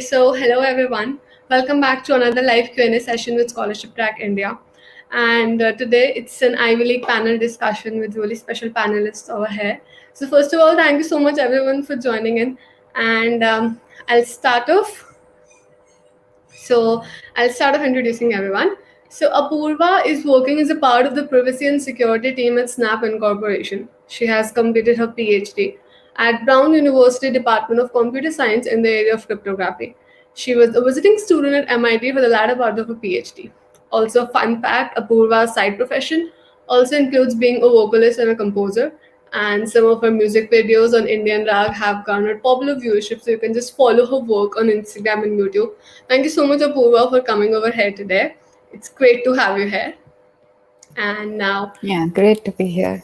So hello everyone. Welcome back to another live Q&A session with Scholarship Track India. And today it's an Ivy League panel discussion with really special panelists over here. So first of all, thank you so much everyone for joining in. And I'll start off. So I'll start off introducing everyone. So Apoorvaa is working as a part of the privacy and security team at Snap Incorporation. She has completed her PhD at Brown University Department of Computer Science in the area of cryptography. She was a visiting student at MIT for the latter part of her PhD. Also, fun fact, Apoorva's side profession also includes being a vocalist and a composer. And some of her music videos on Indian Rag have garnered popular viewership, so you can just follow her work on Instagram and YouTube. Thank you so much, Apoorva, for coming over here today. It's great to have you here. And now, Yeah, great to be here.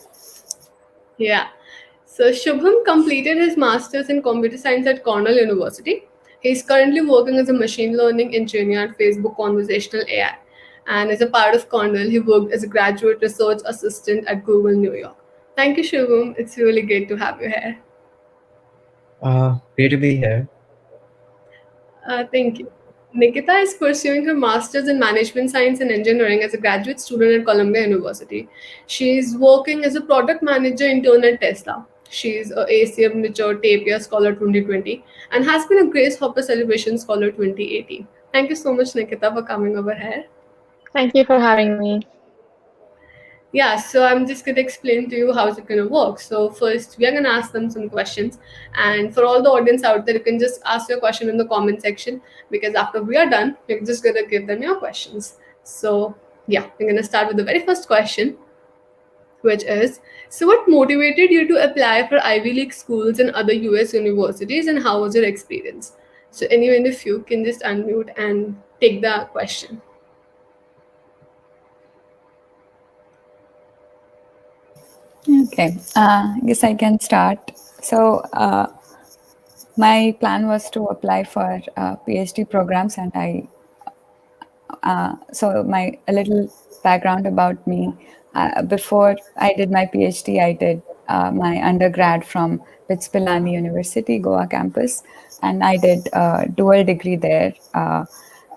yeah. So Shubham completed his master's in computer science at Cornell University. He's currently working as a machine learning engineer at Facebook Conversational AI. And as a part of Cornell, he worked as a graduate research assistant at Google New York. Thank you, Shubham. It's really great to have you here. Great to be here. Thank you. Nikita is pursuing her master's in management science and engineering as a graduate student at Columbia University. She is working as a product manager intern at Tesla. She is a ACM Mature Tapia Scholar 2020 and has been a Grace Hopper Celebration Scholar 2018. Thank you so much, Nikita, for coming over here. Thank you for having me. Yeah, so I'm just going to explain to you how it's going to work. So first, we are going to ask them some questions. And for all the audience out there, you can just ask your question in the comment section, because after we are done, we're just going to give them your questions. So yeah, we're going to start with the very first question, which is, so what motivated you to apply for Ivy League schools and other US universities, and how was your experience? So anyone of you can just unmute and take the question. Okay, I guess I can start. So my plan was to apply for PhD programs, and so a little background about me. Before I did my PhD, I did my undergrad from Deshpande University, Goa campus, and I did a dual degree there,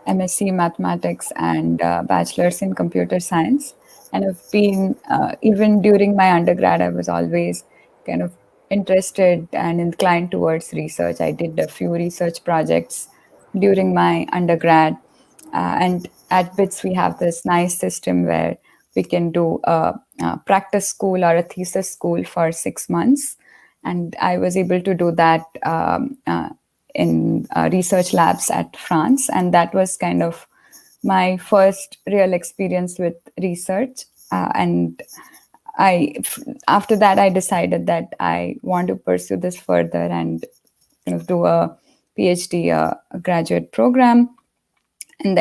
MSc Mathematics and Bachelor's in Computer Science. And I've been, even during my undergrad, I was always kind of interested and inclined towards research. I did a few research projects during my undergrad. And at BITS, we have this nice system where we can do a practice school or a thesis school for 6 months. And I was able to do that in research labs at France. And that was kind of my first real experience with research. And after that, I decided that I want to pursue this further and kind of do a PhD, a graduate program. And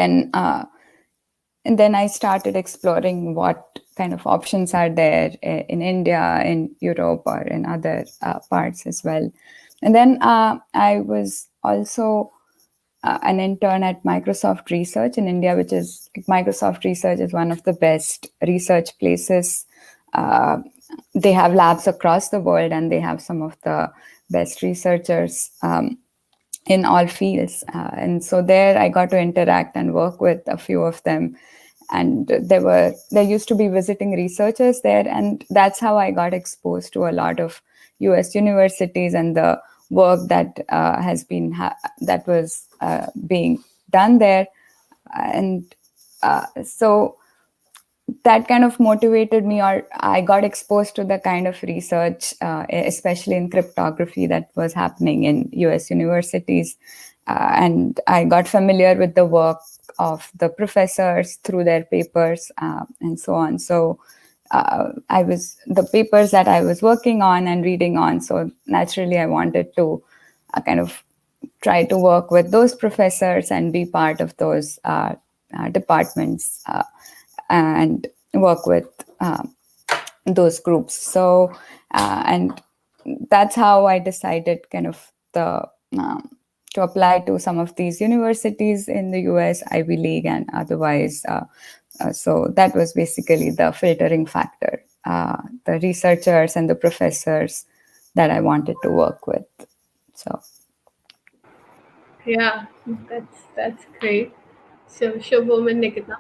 then I started exploring what kind of options are there in India, in Europe, or in other parts as well. And then I was also an intern at Microsoft Research in India, which is Microsoft Research is one of the best research places. They have labs across the world, and they have some of the best researchers in all fields. And so there I got to interact and work with a few of them. And there used to be visiting researchers there. And that's how I got exposed to a lot of US universities and the work that that was being done there. And so that kind of motivated me, or I got exposed to the kind of research, especially in cryptography, that was happening in US universities. And I got familiar with the work of the professors through their papers and so on. So the papers that I was working on and reading on. So naturally, I wanted to kind of try to work with those professors and be part of those departments and work with those groups. So, and that's how I decided kind of to apply to some of these universities in the US, Ivy League, and otherwise. So that was basically the filtering factor, the researchers and the professors that I wanted to work with. So. Yeah, that's great. So Shubham and Nikita.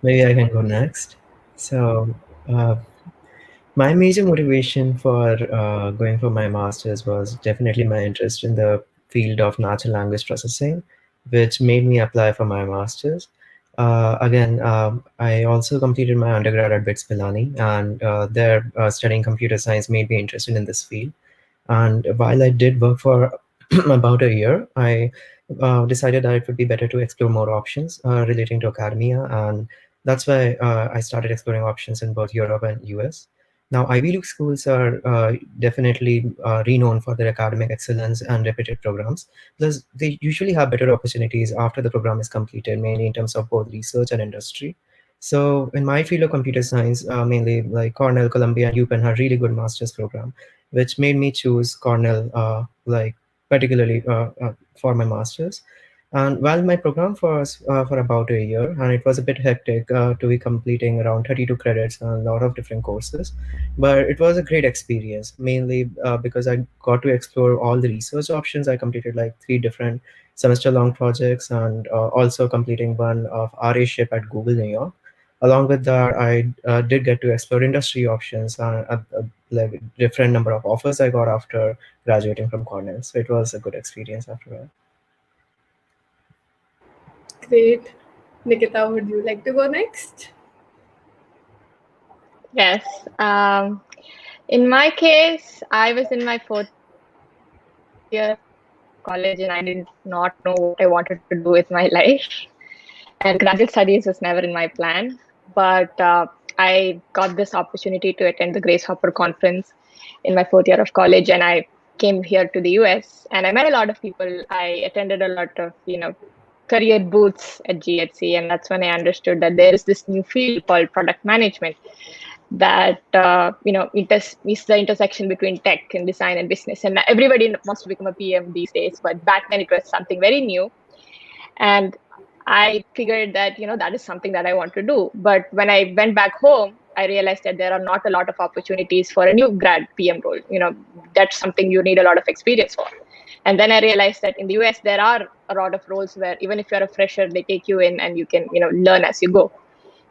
Maybe I can go next. So, uh, my major motivation for going for my master's was definitely my interest in the field of natural language processing, which made me apply for my master's. Again, I also completed my undergrad at BITS Pilani, and there studying computer science made me interested in this field. And while I did work for about a year, I decided that it would be better to explore more options relating to academia. And that's why I started exploring options in both Europe and US. Now, Ivy League schools are definitely renowned for their academic excellence and repeated programs. Plus, they usually have better opportunities after the program is completed, mainly in terms of both research and industry. So, in my field of computer science, mainly like Cornell, Columbia, and UPenn have really good master's program, which made me choose Cornell, like particularly for my master's. And while my program was for about a year, and it was a bit hectic to be completing around 32 credits and a lot of different courses, but it was a great experience, mainly because I got to explore all the research options. I completed like 3 different semester-long projects and also completing one of RA ship at Google New York. Along with that, I did get to explore industry options and like different number of offers I got after graduating from Cornell. So it was a good experience after that. Great. Nikita, would you like to go next? Yes. In my case, I was in my fourth year of college and I did not know what I wanted to do with my life. And graduate studies was never in my plan. But I got this opportunity to attend the Grace Hopper conference in my fourth year of college, and I came here to the US and I met a lot of people. I attended a lot of, career booths at GHC, and that's when I understood that there is this new field called product management that is the intersection between tech and design and business. And everybody wants to become a PM these days, but back then it was something very new. And I figured that that is something that I want to do. But when I went back home, I realized that there are not a lot of opportunities for a new grad PM role. That's something you need a lot of experience for. And then I realized that in the US there are a lot of roles where even if you're a fresher, they take you in and you can learn as you go.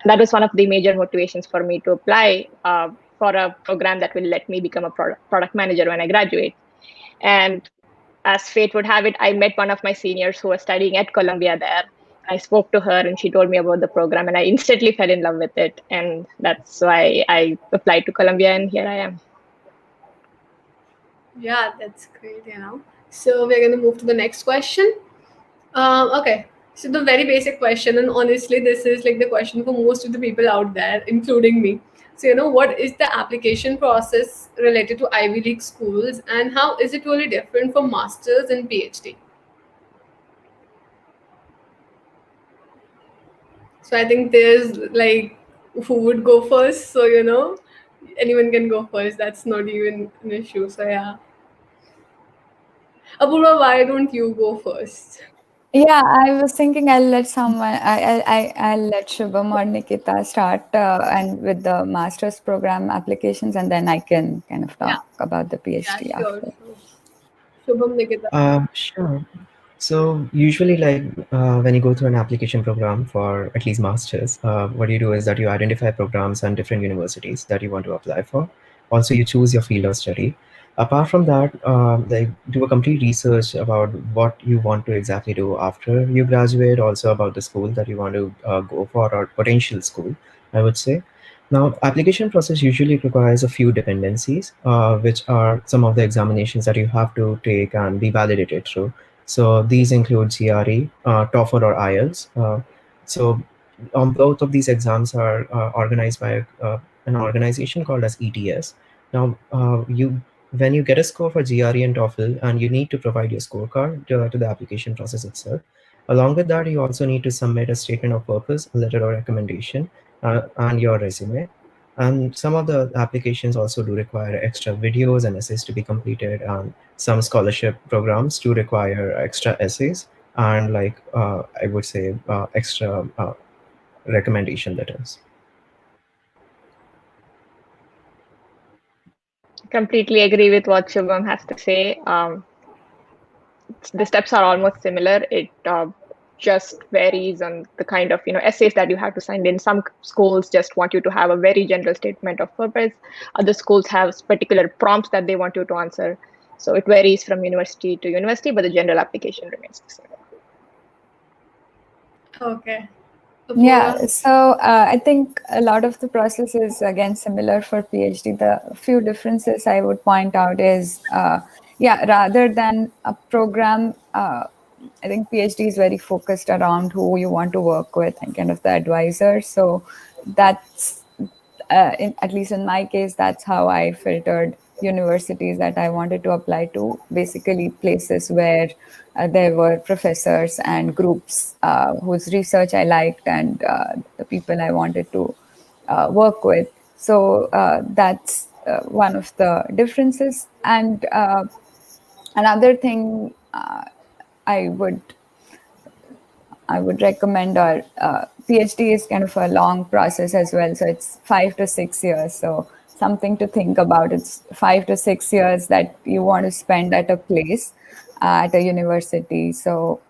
That was one of the major motivations for me to apply for a program that will let me become a product manager when I graduate. And as fate would have it, I met one of my seniors who was studying at Columbia there. I spoke to her and she told me about the program, and I instantly fell in love with it. And that's why I applied to Columbia, and here I am. Yeah, that's great. So we're gonna move to the next question. Okay. So the very basic question, and honestly, this is like the question for most of the people out there, including me. So what is the application process related to Ivy League schools, and how is it really different from masters and PhD? So I think there's like who would go first. So anyone can go first. That's not even an issue. So yeah, Apoorvaa, why don't you go first? Yeah, I was thinking I'll let someone, I'll let Shubham or Nikita start and with the master's program applications, and then I can kind of Yeah, talk about the yeah, PhD sure. after. So, Shubham, Nikita. Sure. So usually, like when you go through an application program for at least masters, what you do is that you identify programs and different universities that you want to apply for. Also, you choose your field of study. Apart from that, like do a complete research about what you want to exactly do after you graduate. Also about the school that you want to go for or potential school, I would say. Now, application process usually requires a few dependencies, which are some of the examinations that you have to take and be validated through. So these include GRE, TOEFL, or IELTS. So both of these exams are organized by an organization called as ETS. Now, you when you get a score for GRE and TOEFL, and you need to provide your scorecard to the application process itself. Along with that, you also need to submit a statement of purpose, a letter of recommendation, and your resume. And some of the applications also do require extra videos and essays to be completed, and some scholarship programs do require extra essays and like I would say extra recommendation letters. Completely agree with what Shubham has to say. the steps are almost similar. It just varies on the kind of essays that you have to send in. Some schools just want you to have a very general statement of purpose. Other schools have particular prompts that they want you to answer. So it varies from university to university, but the general application remains the same. Okay. Yeah, Apoorva? so I think a lot of the process is again similar for PhD. The few differences I would point out is, yeah, rather than a program, I think PhD is very focused around who you want to work with and kind of the advisor. So that's at least in my case, that's how I filtered universities that I wanted to apply to. Basically, places where there were professors and groups whose research I liked and the people I wanted to work with. So that's one of the differences. And another thing I would I would recommend, or PhD is kind of a long process as well. So it's 5 to 6 years. So something to think about. It's 5 to 6 years that you want to spend at a place, at a university. So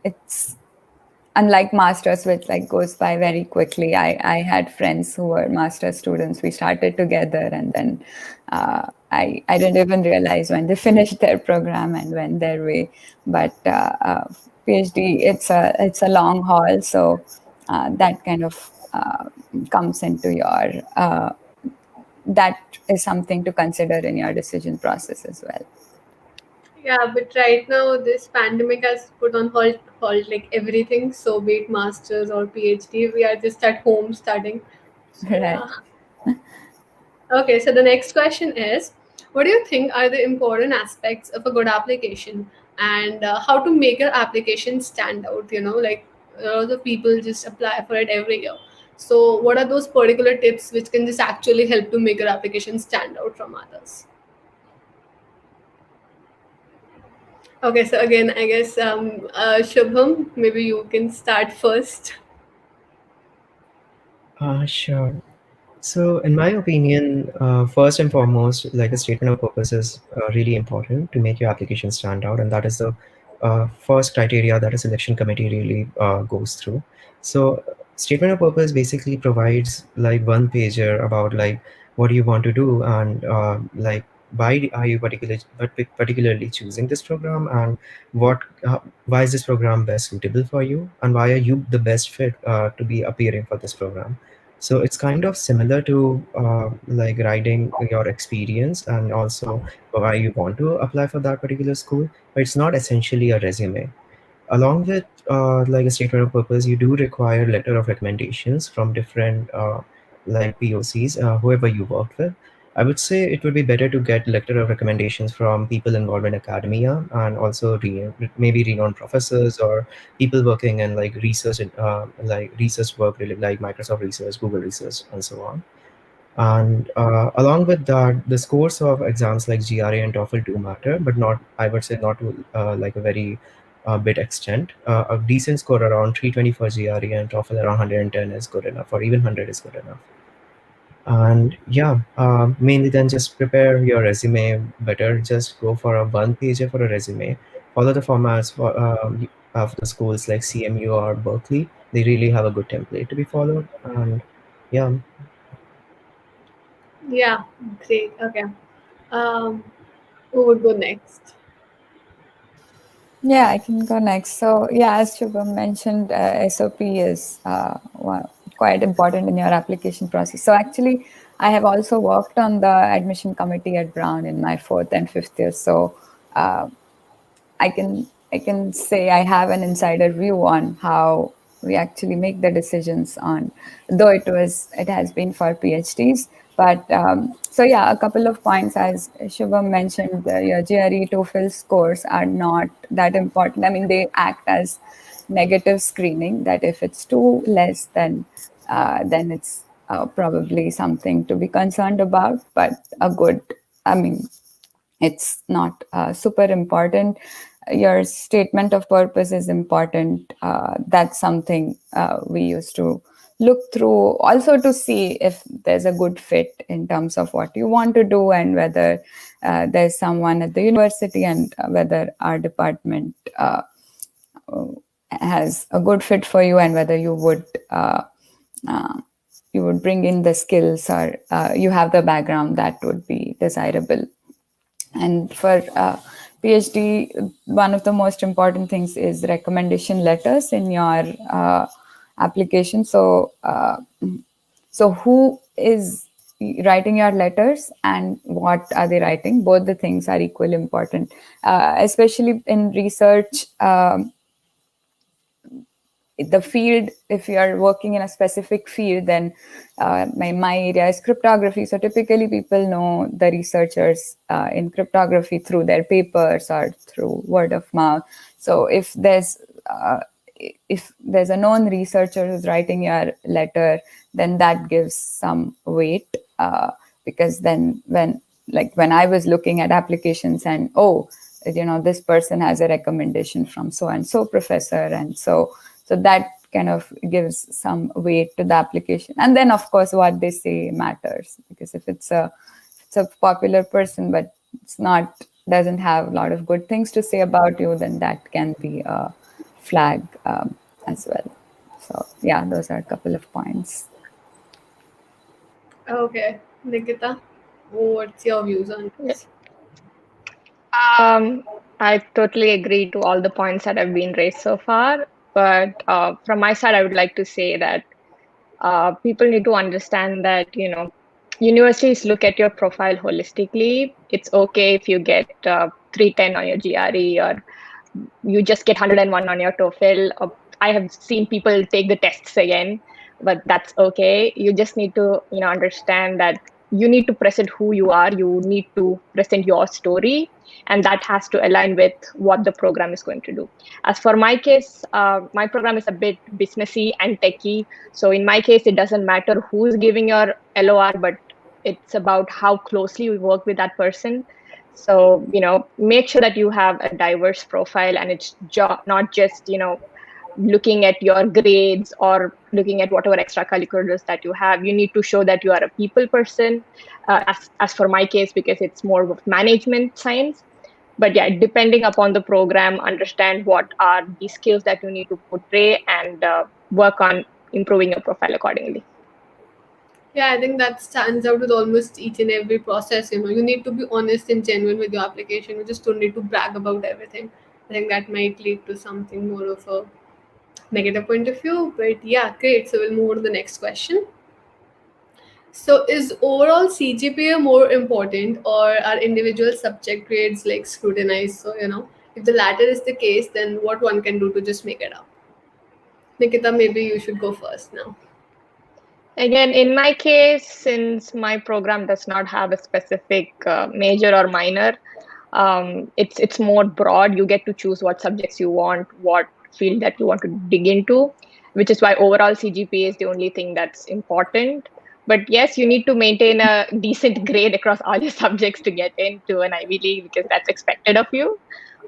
it's unlike masters, which like goes by very quickly. I had friends who were master students. We started together, and then I didn't even realize when they finished their program and went their way. But PhD, it's a long haul, so that kind of comes into your that is something to consider in your decision process as well. Yeah, but right now this pandemic has put on hold like everything. So be it masters or PhD, we are just at home studying. So Right. yeah. Okay, so the next question is, what do you think are the important aspects of a good application, and how to make your application stand out? Like a lot of people just apply for it every year. So, what are those particular tips which can just actually help to make your application stand out from others? Okay, so again, I guess Shubham, maybe you can start first. Sure. So, in my opinion, first and foremost, like a statement of purpose is really important to make your application stand out, and that is the first criteria that a selection committee really goes through. So, statement of purpose basically provides like one pager about like what you want to do and like why are you particularly choosing this program, and what why is this program best suitable for you, and why are you the best fit to be appearing for this program. So it's kind of similar to like writing your experience and also why you want to apply for that particular school, but it's not essentially a resume. Along with like a statement of purpose, you do require letter of recommendations from different like POCs, whoever you worked with. I would say it would be better to get letter of recommendations from people involved in academia and also maybe renowned professors or people working in like research work like Microsoft Research, Google Research, and so on. And along with that, the scores of exams like GRE and TOEFL do matter, but not, I would say, not to like a very bit extent. A decent score around 320 for GRE and TOEFL around 110 is good enough, or even 100 is good enough. And yeah, mainly then just prepare your resume better. Just go for a one pager for a resume. Follow the formats of the schools like CMU or Berkeley. They really have a good template to be followed. And yeah. Yeah, great. Okay. Um, who would go next? Yeah, I can go next. So, yeah, as Shubham mentioned, SOP is quite important in your application process. So, actually, I have also worked on the admission committee at Brown in my fourth and fifth year. So, uh, I can say I have an insider view on how we actually make the decisions on, though it has been for PhDs. But so yeah, a couple of points as Shubham mentioned, your GRE TOEFL scores are not that important. I mean, they act as negative screening. That if it's too less, then it's probably something to be concerned about. But a good, I mean, it's not super important. Your statement of purpose is important. That's something we used to look through also to see if there's a good fit in terms of what you want to do, and whether there's someone at the university, and whether our department has a good fit for you, and whether uh, you would bring in the skills, or you have the background that would be desirable. And for PhD, one of the most important things is recommendation letters in your application. So who is writing your letters, and what are they writing? Both the things are equally important, especially in research. The field, if you are working in a specific field, then my area is cryptography, so typically people know the researchers in cryptography through their papers or through word of mouth. So if there's a known researcher who's writing your letter, then that gives some weight, because then when I was looking at applications, and this person has a recommendation from so and so professor, and so that kind of gives some weight to the application. And then of course what they say matters, because if it's a popular person but doesn't have a lot of good things to say about you, then that can be a flag as well. So yeah, those are a couple of points. Okay, Nikita, what's your views on this? I totally agree to all the points that have been raised so far. But from my side, I would like to say that people need to understand that, universities look at your profile holistically. It's okay if you get 310 on your GRE, or you just get 101 on your TOEFL. I have seen people take the tests again, but that's okay. You just need to, understand that you need to present who you are. You need to present your story, and that has to align with what the program is going to do. As for my case, my program is a bit businessy and techy. So in my case, it doesn't matter who's giving your LOR, but it's about how closely we work with that person. So, make sure that you have a diverse profile, and it's not just, looking at your grades or looking at whatever extracurriculars that you have. You need to show that you are a people person, as for my case, because it's more of management science. But yeah, depending upon the program, understand what are the skills that you need to portray, and work on improving your profile accordingly. Yeah, I think that stands out with almost each and every process. You need to be honest and genuine with your application. You just don't need to brag about everything. I think that might lead to something more of a negative point of view. But yeah, great. So we'll move on to the next question. So is overall CGPA more important, or are individual subject grades like scrutinized? So, if the latter is the case, then what one can do to just make it up? Nikita, maybe you should go first now. Again, in my case, since my program does not have a specific major or minor, it's more broad. You get to choose what subjects you want, what field that you want to dig into, which is why overall CGPA is the only thing that's important. But yes, you need to maintain a decent grade across all your subjects to get into an Ivy League, because that's expected of you.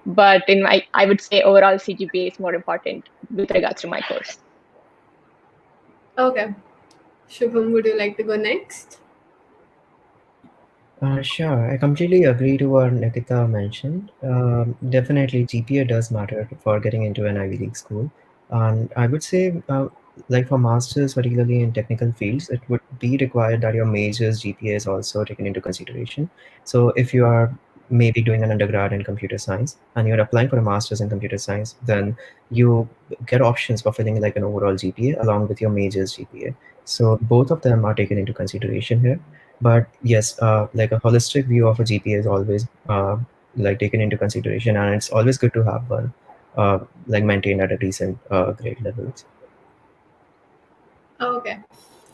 But I would say overall CGPA is more important with regards to my course. Okay. Shubham, would you like to go next? Sure, I completely agree to what Nikita mentioned. Definitely, GPA does matter for getting into an Ivy League school. And I would say, like for masters, particularly in technical fields, it would be required that your major's GPA is also taken into consideration. So if you are maybe doing an undergrad in computer science and you're applying for a master's in computer science, then you get options for filling like an overall GPA along with your major's GPA. So both of them are taken into consideration here. But yes, like a holistic view of a GPA is always like taken into consideration, and it's always good to have one like maintained at a decent grade levels. Okay.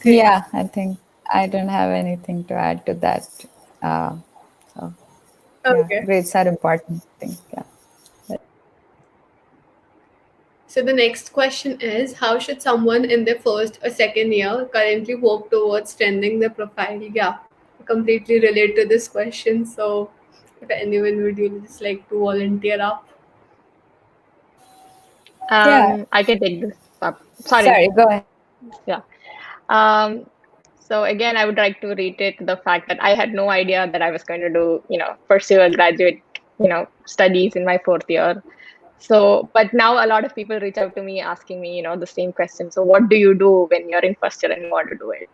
Great. Yeah, I think I don't have anything to add to that. So yeah, Okay. grades are important. I think. Yeah. So the next question is, how should someone in their first or second year currently work towards strengthening their profile? Yeah, I completely relate to this question. So if anyone would you just like to volunteer up? Yeah. I can take this up. Sorry. Sorry. Go ahead. Yeah. Um, so again, I would like to reiterate the fact that I had no idea that I was going to do, pursue a graduate, studies in my fourth year. So, but now a lot of people reach out to me asking me, the same question. So, what do you do when you're in first year and you want to do it?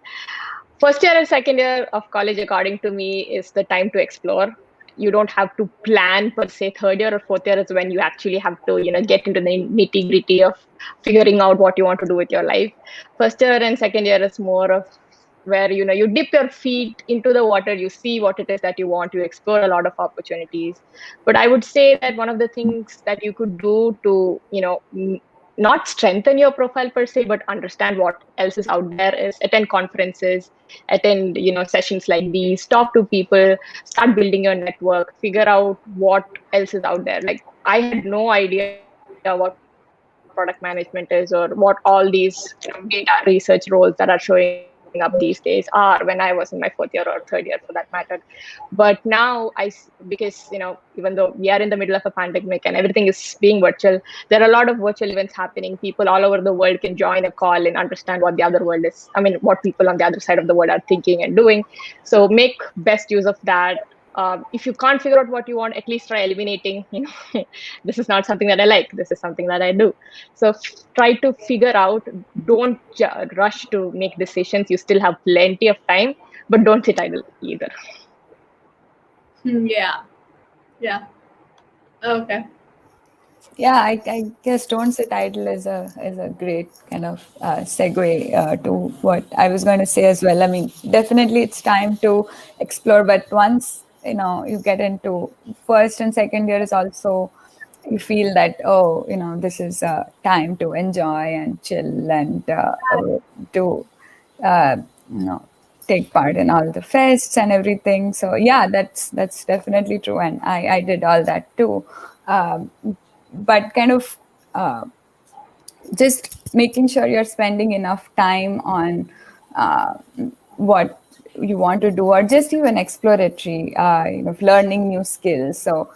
First year and second year of college, according to me, is the time to explore. You don't have to plan per se. Third year or fourth year is when you actually have to, get into the nitty gritty of figuring out what you want to do with your life. First year and second year is more of where you dip your feet into the water, you see what it is that you want, you explore a lot of opportunities. But I would say that one of the things that you could do to not strengthen your profile per se, but understand what else is out there is attend conferences, attend sessions like these, talk to people, start building your network, figure out what else is out there. Like, I had no idea what product management is or what all these data research roles that are showing up these days are when I was in my fourth year or third year for that matter. But now because even though we are in the middle of a pandemic and everything is being virtual, there are a lot of virtual events happening. People all over the world can join a call and understand what the other world is, I mean, what people on the other side of the world are thinking and doing. So make best use of that. If you can't figure out what you want, at least try eliminating, this is not something that I like, this is something that I do. So try to figure out. Don't rush to make decisions. You still have plenty of time, but don't sit idle either. Yeah. Yeah. Okay. Yeah, I guess don't sit idle is a great kind of segue to what I was going to say as well. I mean, definitely it's time to explore, but once you get into first and second year is also you feel that this is time to enjoy and chill and to uh, you know take part in all the fests and everything. So yeah, that's definitely true, and I did all that too. Um, but kind of just making sure you're spending enough time on uh, what you want to do, or just even exploratory, learning new skills. So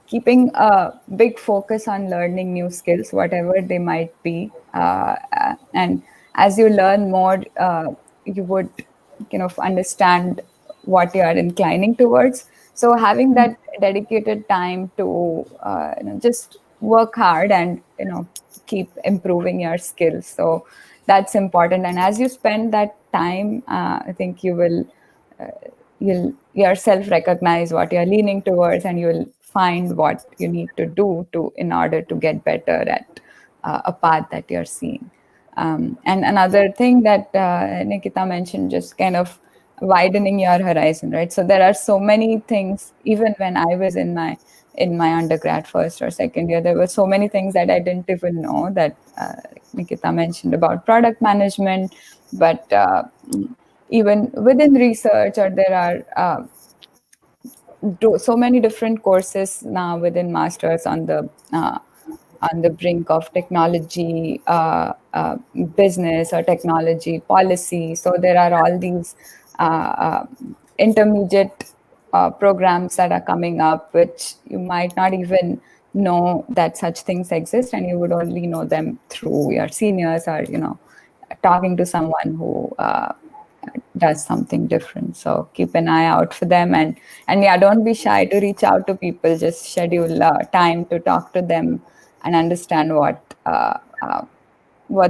keeping a big focus on learning new skills, whatever they might be. And as you learn more, you would kind of understand what you are inclining towards. So having that dedicated time to just work hard and keep improving your skills. So that's important. And as you spend that time, I think you'll yourself recognize what you're leaning towards, and you'll find what you need to do to in order to get better at a path that you're seeing. And another thing that Nikita mentioned, just kind of widening your horizon, right? So there are so many things. Even when I was in my undergrad first or second year, there were so many things that I didn't even know that Nikita mentioned about product management. But even within research, or there are so many different courses now within masters on the brink of technology, business, or technology policy. So there are all these intermediate programs that are coming up, which you might not even know that such things exist, and you would only know them through your seniors, or talking to someone who does something different. So keep an eye out for them, and yeah, don't be shy to reach out to people. Just schedule time to talk to them and understand what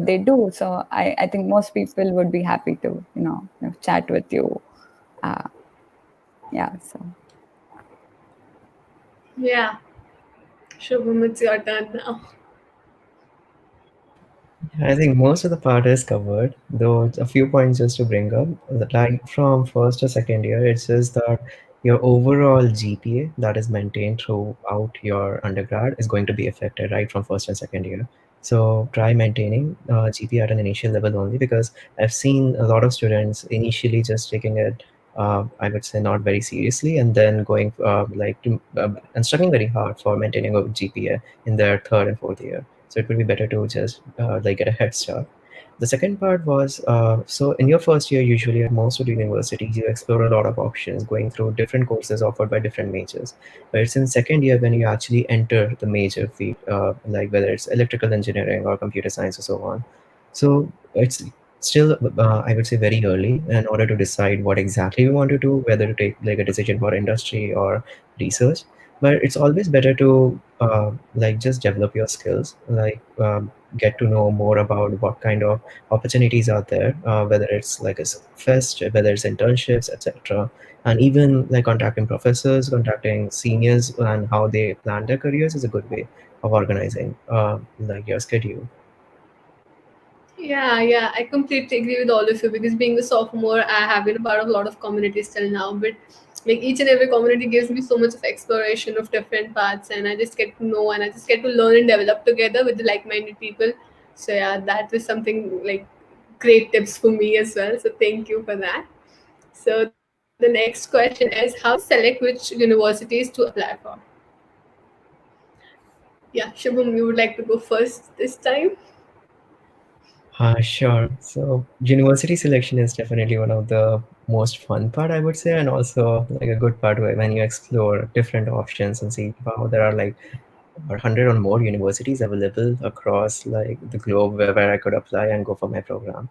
they do. So I think most people would be happy to chat with you. Yeah. So Yeah. Shubham, it's your turn now. I think most of the part is covered, though a few points just to bring up. Like from first to second year, it says that your overall GPA that is maintained throughout your undergrad is going to be affected right from first and second year. So try maintaining GPA at an initial level only, because I've seen a lot of students initially just taking it, I would say, not very seriously, and then going and studying very hard for maintaining a GPA in their third and fourth year. So it would be better to just get a head start. The second part was, so in your first year, usually at most of the universities, you explore a lot of options, going through different courses offered by different majors. But it's in second year when you actually enter the major field, like whether it's electrical engineering or computer science or so on. So it's still, I would say, very early in order to decide what exactly we want to do, whether to take like a decision for industry or research. But it's always better to like just develop your skills, like get to know more about what kind of opportunities are there, whether it's like a fest, whether it's internships, etc. And even like contacting professors, contacting seniors, and how they plan their careers is a good way of organizing like your schedule. Yeah, I completely agree with all of you because being a sophomore, I have been a part of a lot of communities till now. But like each and every community gives me so much of exploration of different paths, and I just get to know and I just get to learn and develop together with the like-minded people. So yeah, that was something like great tips for me as well. So thank you for that. So the next question is, how do you select which universities to apply for? Yeah, Shubham, you would like to go first this time? Sure. So university selection is definitely one of the most fun part, I would say, and also like a good part where when you explore different options and see, wow, there are like 100 or more universities available across like the globe where I could apply and go for my program.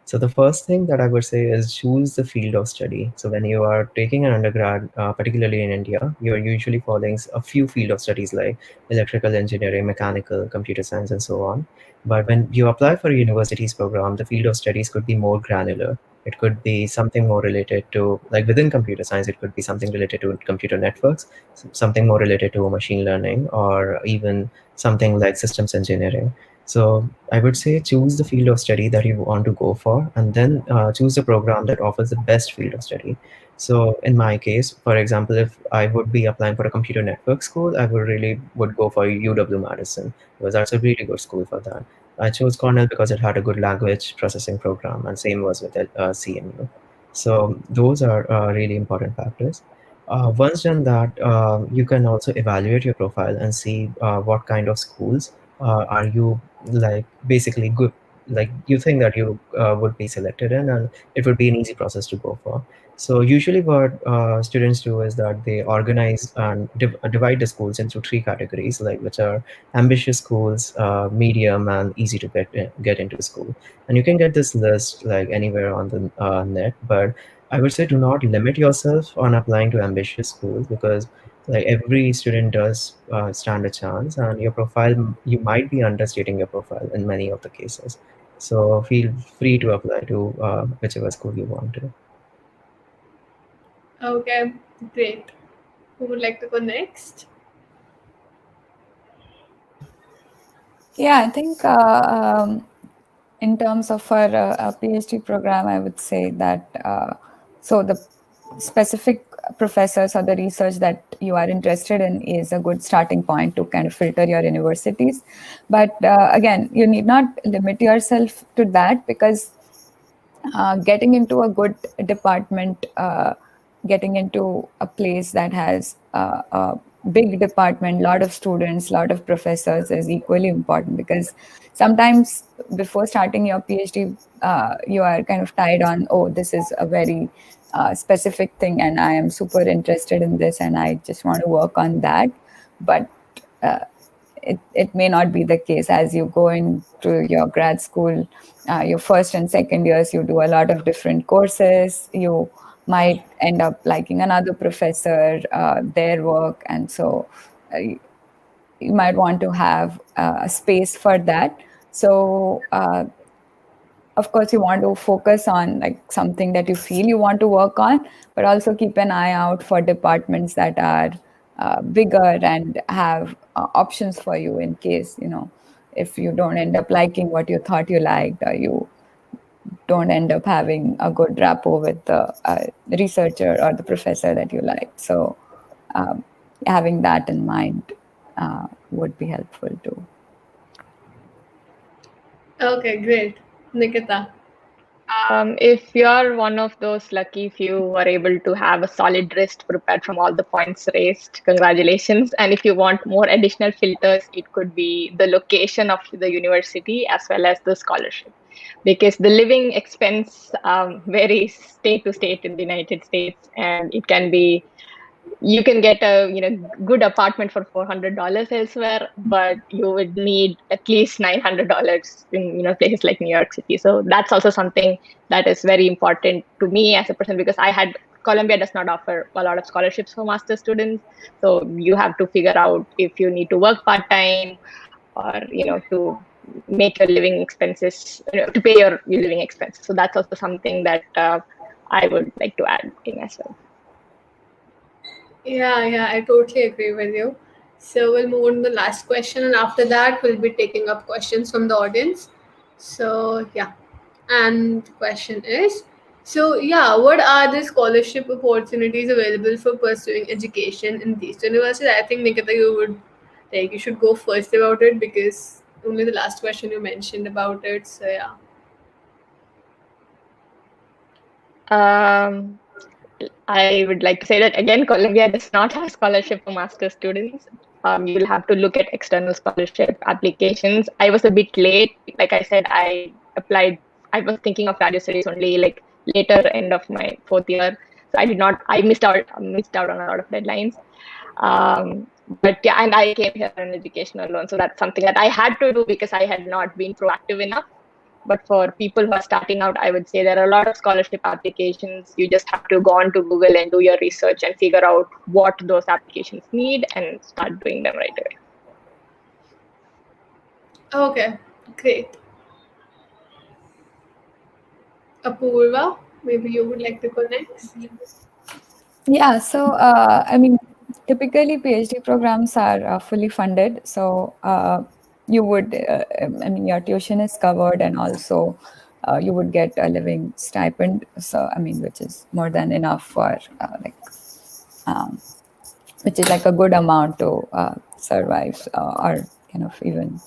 So the first thing that I would say is choose the field of study. So when you are taking an undergrad, particularly in India, you are usually following a few field of studies like electrical engineering, mechanical, computer science, and so on. But when you apply for a university's program, the field of studies could be more granular. It could be something more related to, like within computer science, it could be something related to computer networks, something more related to machine learning, or even something like systems engineering. So I would say choose the field of study that you want to go for, and then choose a program that offers the best field of study. So in my case, for example, if I would be applying for a computer network school, I would go for UW Madison because that's a really good school for that. I chose Cornell because it had a good language processing program, and same was with CMU. So those are really important factors. Once done that, you can also evaluate your profile and see what kind of schools are you like basically good, like you think that you would be selected in, and it would be an easy process to go for. So usually what students do is that they organize and divide the schools into three categories, like which are ambitious schools, medium, and easy to get into school. And you can get this list like anywhere on the net, but I would say do not limit yourself on applying to ambitious schools because like every student does stand a chance, and your profile, you might be understating your profile in many of the cases. So feel free to apply to whichever school you want to. Okay, great. Who would like to go next? Yeah, I think in terms of for a PhD program, I would say that so the specific professors or the research that you are interested in is a good starting point to kind of filter your universities. But again, you need not limit yourself to that because getting into a good department, getting into a place that has a big department, lot of students, lot of professors is equally important because sometimes before starting your PhD, you are kind of tied on, oh, this is a very specific thing and I am super interested in this and I just want to work on that. But uh, it may not be the case as you go into your grad school. Your first and second years, you do a lot of different courses. You might end up liking another professor, their work, and so you might want to have a space for that. So of course you want to focus on like something that you feel you want to work on, but also keep an eye out for departments that are bigger and have options for you in case, if you don't end up liking what you thought you liked, or you don't end up having a good rapport with the researcher or the professor that you like. So having that in mind would be helpful too. Okay, great. Nikita. If you're one of those lucky few who are able to have a solid list prepared from all the points raised, congratulations. And if you want more additional filters, it could be the location of the university as well as the scholarship, because the living expense varies state to state in the United States, and it can be you can get a good apartment for $400 elsewhere, but you would need at least $900 in places like New York City. So that's also something that is very important to me as a person, because Columbia does not offer a lot of scholarships for master students. So you have to figure out if you need to work part time, or to make your living expenses, to pay your living expenses. So that's also something that I would like to add in as well. Yeah, I totally agree with you. So we'll move on to the last question, and after that, we'll be taking up questions from the audience. So yeah, and the question is, so yeah, what are the scholarship opportunities available for pursuing education in these universities? I think Nikita, you should go first about it because only the last question you mentioned about it. So yeah. Um, I would like to say that again, Columbia does not have scholarship for master students. You'll have to look at external scholarship applications. I was a bit late. Like I said, I applied. I was thinking of graduate studies only like later end of my fourth year, so I did not. I missed out on a lot of deadlines. But yeah, and I came here on educational loan, so that's something that I had to do because I had not been proactive enough. But for people who are starting out, I would say there are a lot of scholarship applications. You just have to go on to Google and do your research and figure out what those applications need and start doing them right away. Okay, great. Apoorva, maybe you would like to go next. Yeah, so I mean, typically PhD programs are fully funded. So you would, I mean, your tuition is covered, and also you would get a living stipend. So I mean, which is more than enough for um, which is like a good amount to survive, or kind of even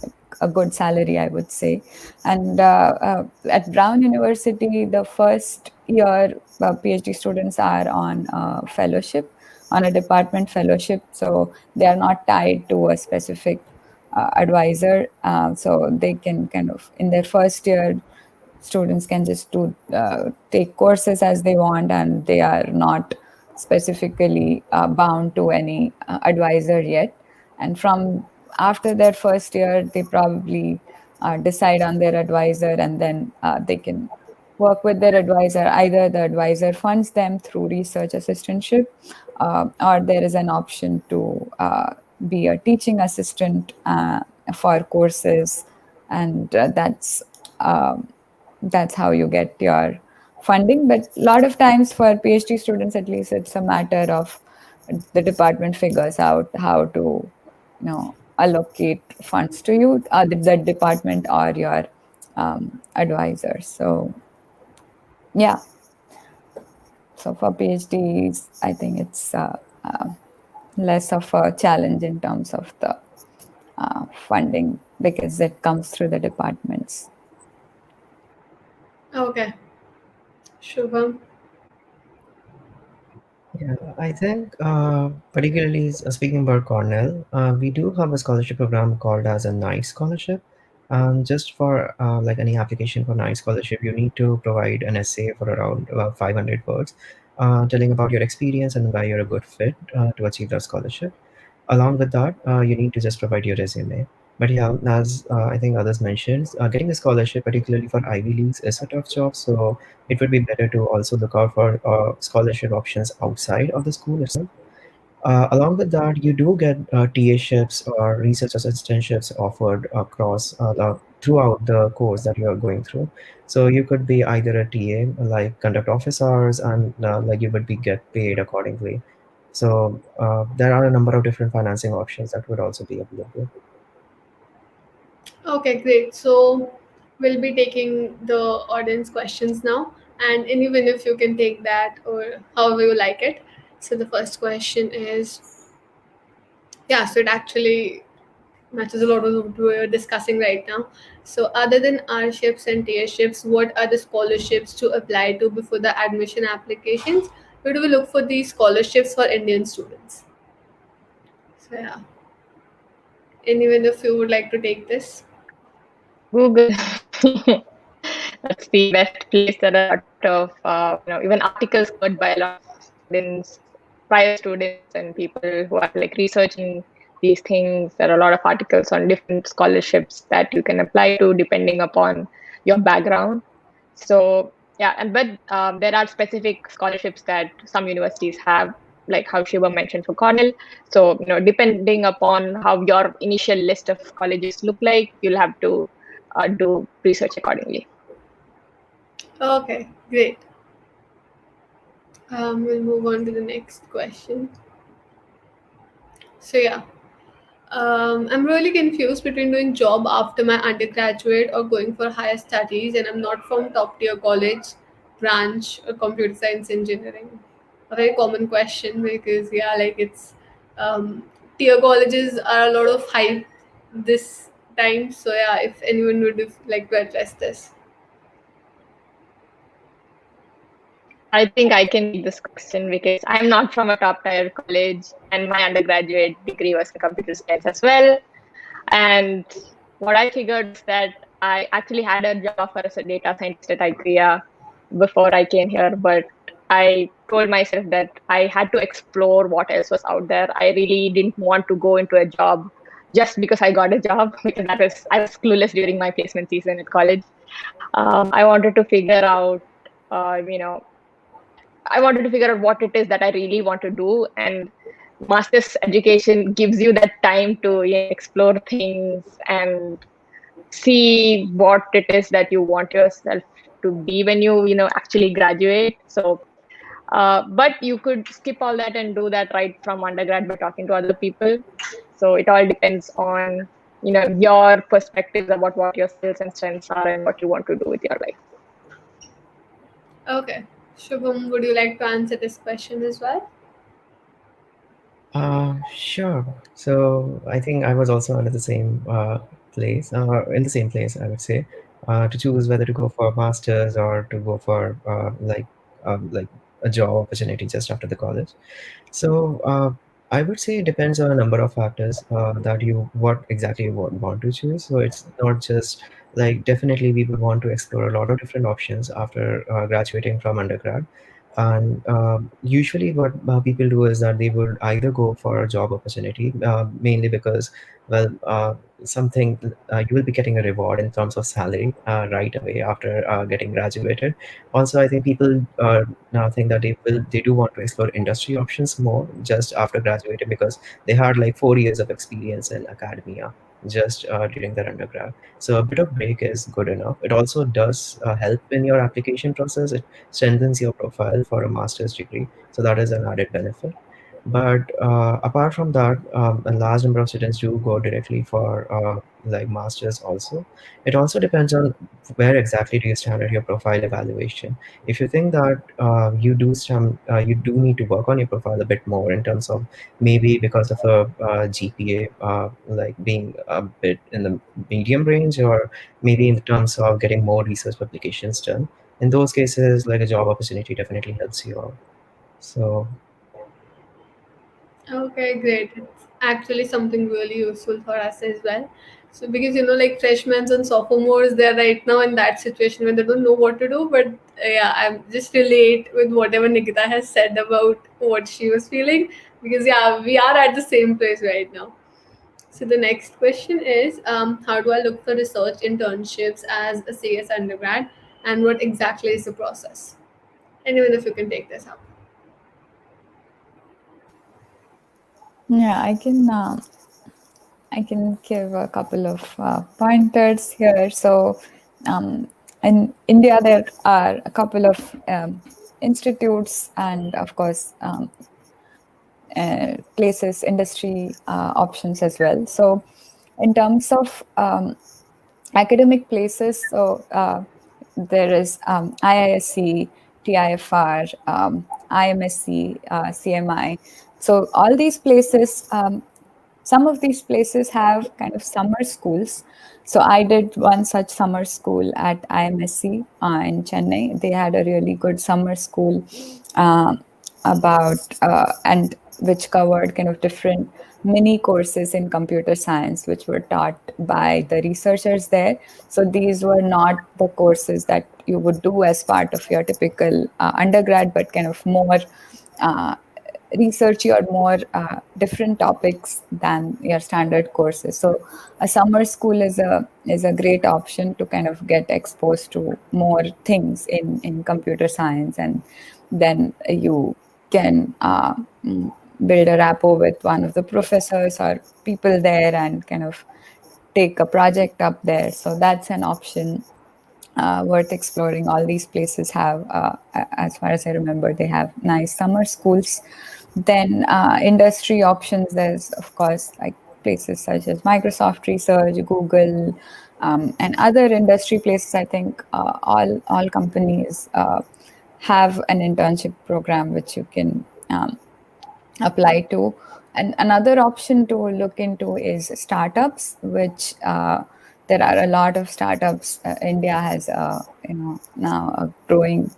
like a good salary, I would say. And at Brown University, the first year PhD students are on fellowship, on a department fellowship. So they are not tied to a specific advisor. So they can kind of, in their first year, students can just take courses as they want, and they are not specifically bound to any advisor yet. And from after their first year, they probably decide on their advisor, and then they can work with their advisor. Either the advisor funds them through research assistantship, or there is an option to be a teaching assistant for courses, and um, that's how you get your funding. But a lot of times for PhD students, at least, it's a matter of the department figures out how to, allocate funds to you, the department or your advisor. So yeah, so for PhDs, I think it's less of a challenge in terms of the funding, because it comes through the departments. Okay, Shubham. Yeah, I think particularly speaking about Cornell, we do have a scholarship program called as a Knight Scholarship. Just for like any application for Knight Scholarship, you need to provide an essay for around 500 words, telling about your experience and why you're a good fit to achieve that scholarship. Along with that, you need to just provide your resume. But yeah, as I think others mentioned, getting a scholarship, particularly for Ivy Leagues, is a tough job. So it would be better to also look out for scholarship options outside of the school itself. Along with that, you do get TA-ships or research assistantships offered across throughout the course that you are going through. So you could be either a TA, like conduct office hours, and like you would be get paid accordingly. So there are a number of different financing options that would also be available. Okay, great. So we'll be taking the audience questions now, and even if you can take that or however you like it. So the first question is, yeah, so it actually matches a lot with what we're discussing right now. So other than R ships and tier ships, what are the scholarships to apply to before the admission applications? Where do we look for these scholarships for Indian students? So yeah, anyone of you would like to take this? Google. That's the best place. There are a lot of even articles covered by a lot of students. prior students and people who are like researching these things. There are a lot of articles on different scholarships that you can apply to depending upon your background. So yeah, and but there are specific scholarships that some universities have, like how Shiva mentioned for Cornell. So depending upon how your initial list of colleges look like, you'll have to do research accordingly. Okay, great. We'll move on to the next question. So yeah, I'm really confused between doing job after my undergraduate or going for higher studies, and I'm not from top tier college, branch, or computer science engineering. A very common question because yeah, like it's tier colleges are a lot of hype this time. So yeah, if anyone would like to address this. I think I can take this question because I'm not from a top tier college, and my undergraduate degree was in computer science as well. And what I figured is that I actually had a job offer as a data scientist at IKEA before I came here, but I told myself that I had to explore what else was out there. I really didn't want to go into a job just because I got a job, because I was clueless during my placement season at college. I wanted to figure out, you know, I wanted to figure out what it is that I really want to do, and master's education gives you that time to explore things and see what it is that you want yourself to be when you actually graduate. So but you could skip all that and do that right from undergrad by talking to other people. So it all depends on your perspectives about what your skills and strengths are and what you want to do with your life. Okay, Shubham, would you like to answer this question as well? Sure. So I think I was also under the same place, in the same place, I would say, to choose whether to go for a master's or to go for like a job opportunity just after the college. So I would say it depends on a number of factors that you what exactly you want to choose. So it's not just like definitely we would want to explore a lot of different options after graduating from undergrad. And usually, what people do is that they would either go for a job opportunity, mainly because, well, something you will be getting a reward in terms of salary right away after getting graduated. Also, I think people now think that they do want to explore industry options more just after graduating because they had like 4 years of experience in academia just during their undergrad. So a bit of break is good enough. It also does help in your application process. It strengthens your profile for a master's degree. So that is an added benefit. But apart from that, a large number of students do go directly for like masters also. It also depends on where exactly do you stand at your profile evaluation. If you think that you do need to work on your profile a bit more in terms of maybe because of a GPA like being a bit in the medium range, or maybe in terms of getting more research publications done. In those cases, like a job opportunity definitely helps you out. So Okay, great. It's actually something really useful for us as well. So because like freshmen and sophomores, they're right now in that situation when they don't know what to do. But yeah, I'm just relate with whatever Nikita has said about what she was feeling because yeah, we are at the same place right now. So the next question is, how do I look for research internships as a CS undergrad, and what exactly is the process? Anyone, if you can take this up. Yeah, I can give a couple of pointers here. So, in India, there are a couple of institutes and, of course, places, industry options as well. So, in terms of academic places, so there is IISc, TIFR, IMSc, CMI. So all these places, some of these places have kind of summer schools. So I did one such summer school at IMSc in Chennai. They had a really good summer school uh, about and which covered kind of different mini courses in computer science, which were taught by the researchers there. So these were not the courses that you would do as part of your typical undergrad, but kind of more uh, researchy or more different topics than your standard courses. So a summer school is a great option to kind of get exposed to more things in computer science, and then you can build a rapport with one of the professors or people there and kind of take a project up there. So that's an option worth exploring. All these places have, as far as I remember, they have nice summer schools. Then industry options, there's of course like places such as Microsoft Research, Google, and other industry places. I think all companies have an internship program which you can apply to. And another option to look into is startups, which there are a lot of startups. India has, now a growing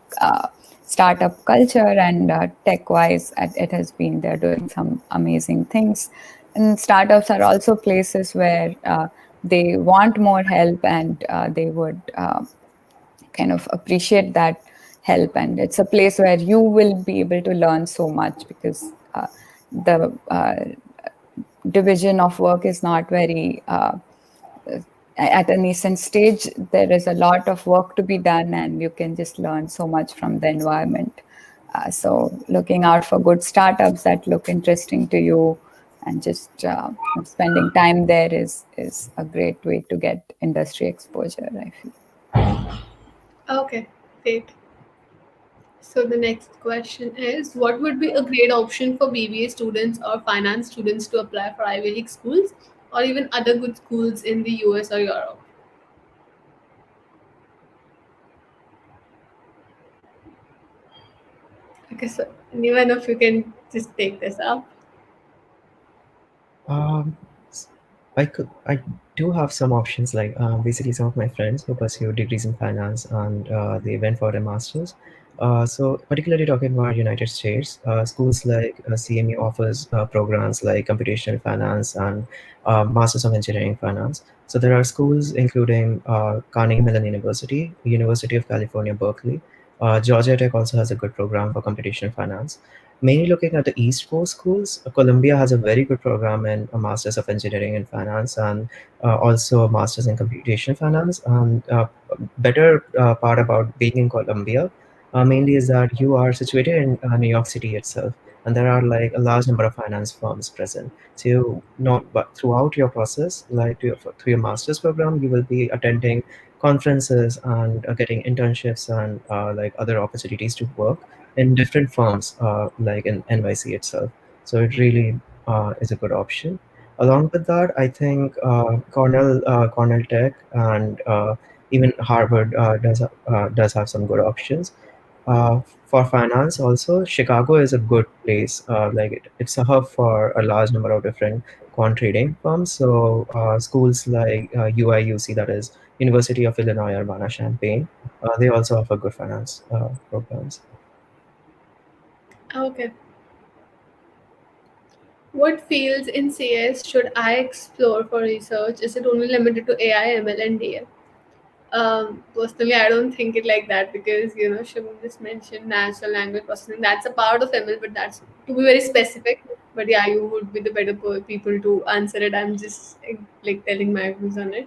startup culture, and tech-wise, it has been they're doing some amazing things. And startups are also places where they want more help, and they would kind of appreciate that help, and it's a place where you will be able to learn so much, because the division of work is not very at a nascent stage. There is a lot of work to be done, and you can just learn so much from the environment. So looking out for good startups that look interesting to you, and just spending time there is a great way to get industry exposure, I feel. Okay, great. So the next question is, what would be a great option for BBA students or finance students to apply for Ivy League schools or even other good schools in the US or Europe? Okay, so anyone of you can just take this up. Um, I do have some options. Like basically, some of my friends who pursue degrees in finance and they went for a masters. So particularly talking about United States, schools like CME offers programs like computational finance and Masters of Engineering Finance. So there are schools including Carnegie Mellon University, University of California, Berkeley. Georgia Tech also has a good program for computational finance. Mainly looking at the East Coast schools, Columbia has a very good program in a Masters of Engineering in Finance and also a Masters in Computation Finance. And better part about being in Columbia mainly is that you are situated in New York City itself, and there are like a large number of finance firms present. So you know, but throughout your process, like through your master's program, you will be attending conferences and getting internships and like other opportunities to work in different firms, like in NYC itself. So it really is a good option. Along with that, I think Cornell Tech and even Harvard does have some good options. For finance, also Chicago is a good place. It's a hub for a large number of different quant trading firms. So schools like UIUC, that is University of Illinois Urbana-Champaign, they also offer good finance programs. Okay. What fields in CS should I explore for research? Is it only limited to AI, ML, and DL? Personally, I don't think it like that because Shubham just mentioned natural language processing. That's a part of ML, but that's to be very specific. But yeah, you would be the better people to answer it. I'm just like telling my views on it.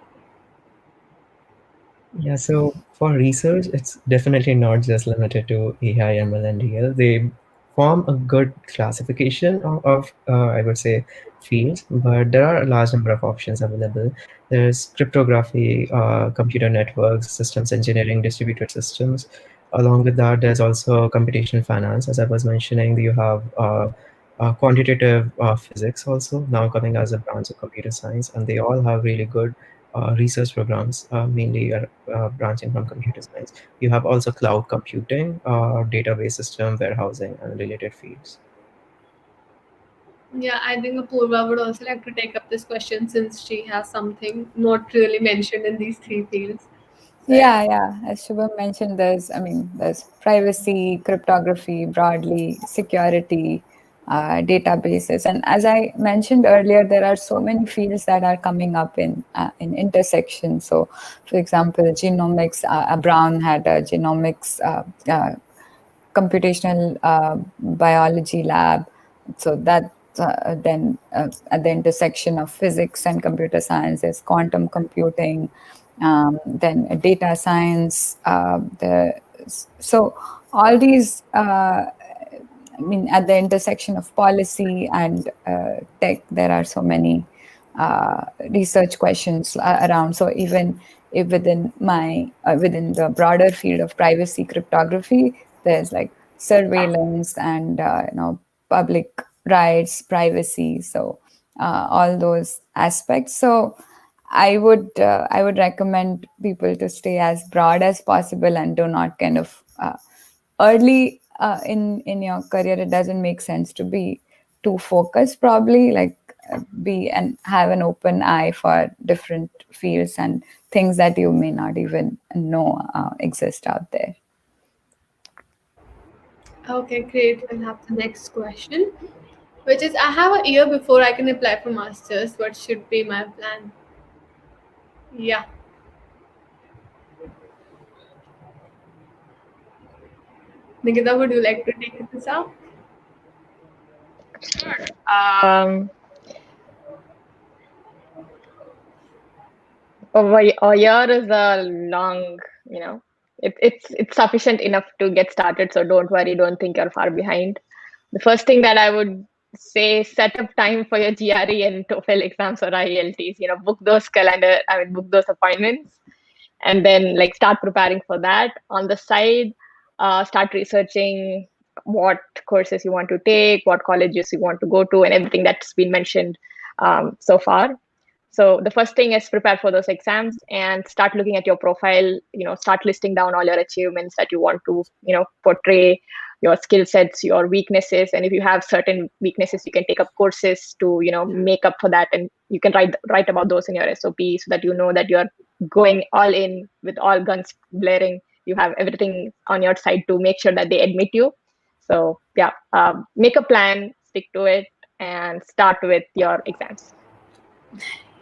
Yeah, so for research, it's definitely not just limited to AI, ML, and DL. They form a good classification of I would say, fields, but there are a large number of options available. There's cryptography, computer networks, systems engineering, distributed systems. Along with that, there's also computational finance. As I was mentioning, you have quantitative physics also now coming as a branch of computer science, and they all have really good research programs, mainly branching from computer science. You have also cloud computing, database system, warehousing, and related fields. Yeah, I think Apoorvaa would also like to take up this question since she has something not really mentioned in these three fields. So yeah. Yeah. As Shubham mentioned, there's privacy, cryptography, broadly, security, databases, and as I mentioned earlier, there are so many fields that are coming up in intersection. So, for example, genomics. Brown had a genomics computational biology lab. So that then at the intersection of physics and computer science is quantum computing, then data science. So all these. I mean, at the intersection of policy and tech, there are so many research questions around. So even if within the broader field of privacy cryptography, there's like surveillance and public rights, privacy. So all those aspects. So I would recommend people to stay as broad as possible and do not kind of early in your career. It doesn't make sense to be too focused. Probably like be and have an open eye for different fields and things that you may not even know exist out there. Okay, great. We'll have the next question, which is I have a year before I can apply for masters. What should be my plan? Yeah. Nikita, would you like to take this up? Um, a year is a long, it's sufficient enough to get started. So don't worry, don't think you're far behind. The first thing that I would say, set up time for your GRE and TOEFL exams or IELTS. Book those book those appointments, and then like start preparing for that. On the side, start researching what courses you want to take, what colleges you want to go to, and everything that's been mentioned so far. So the first thing is prepare for those exams and start looking at your profile. Start listing down all your achievements that you want to portray, your skill sets, your weaknesses, and if you have certain weaknesses, you can take up courses to make up for that, and you can write about those in your SOP, so that you know that you're going all in with all guns blaring. You have everything on your side to make sure that they admit you. So yeah, make a plan, stick to it, and start with your exams,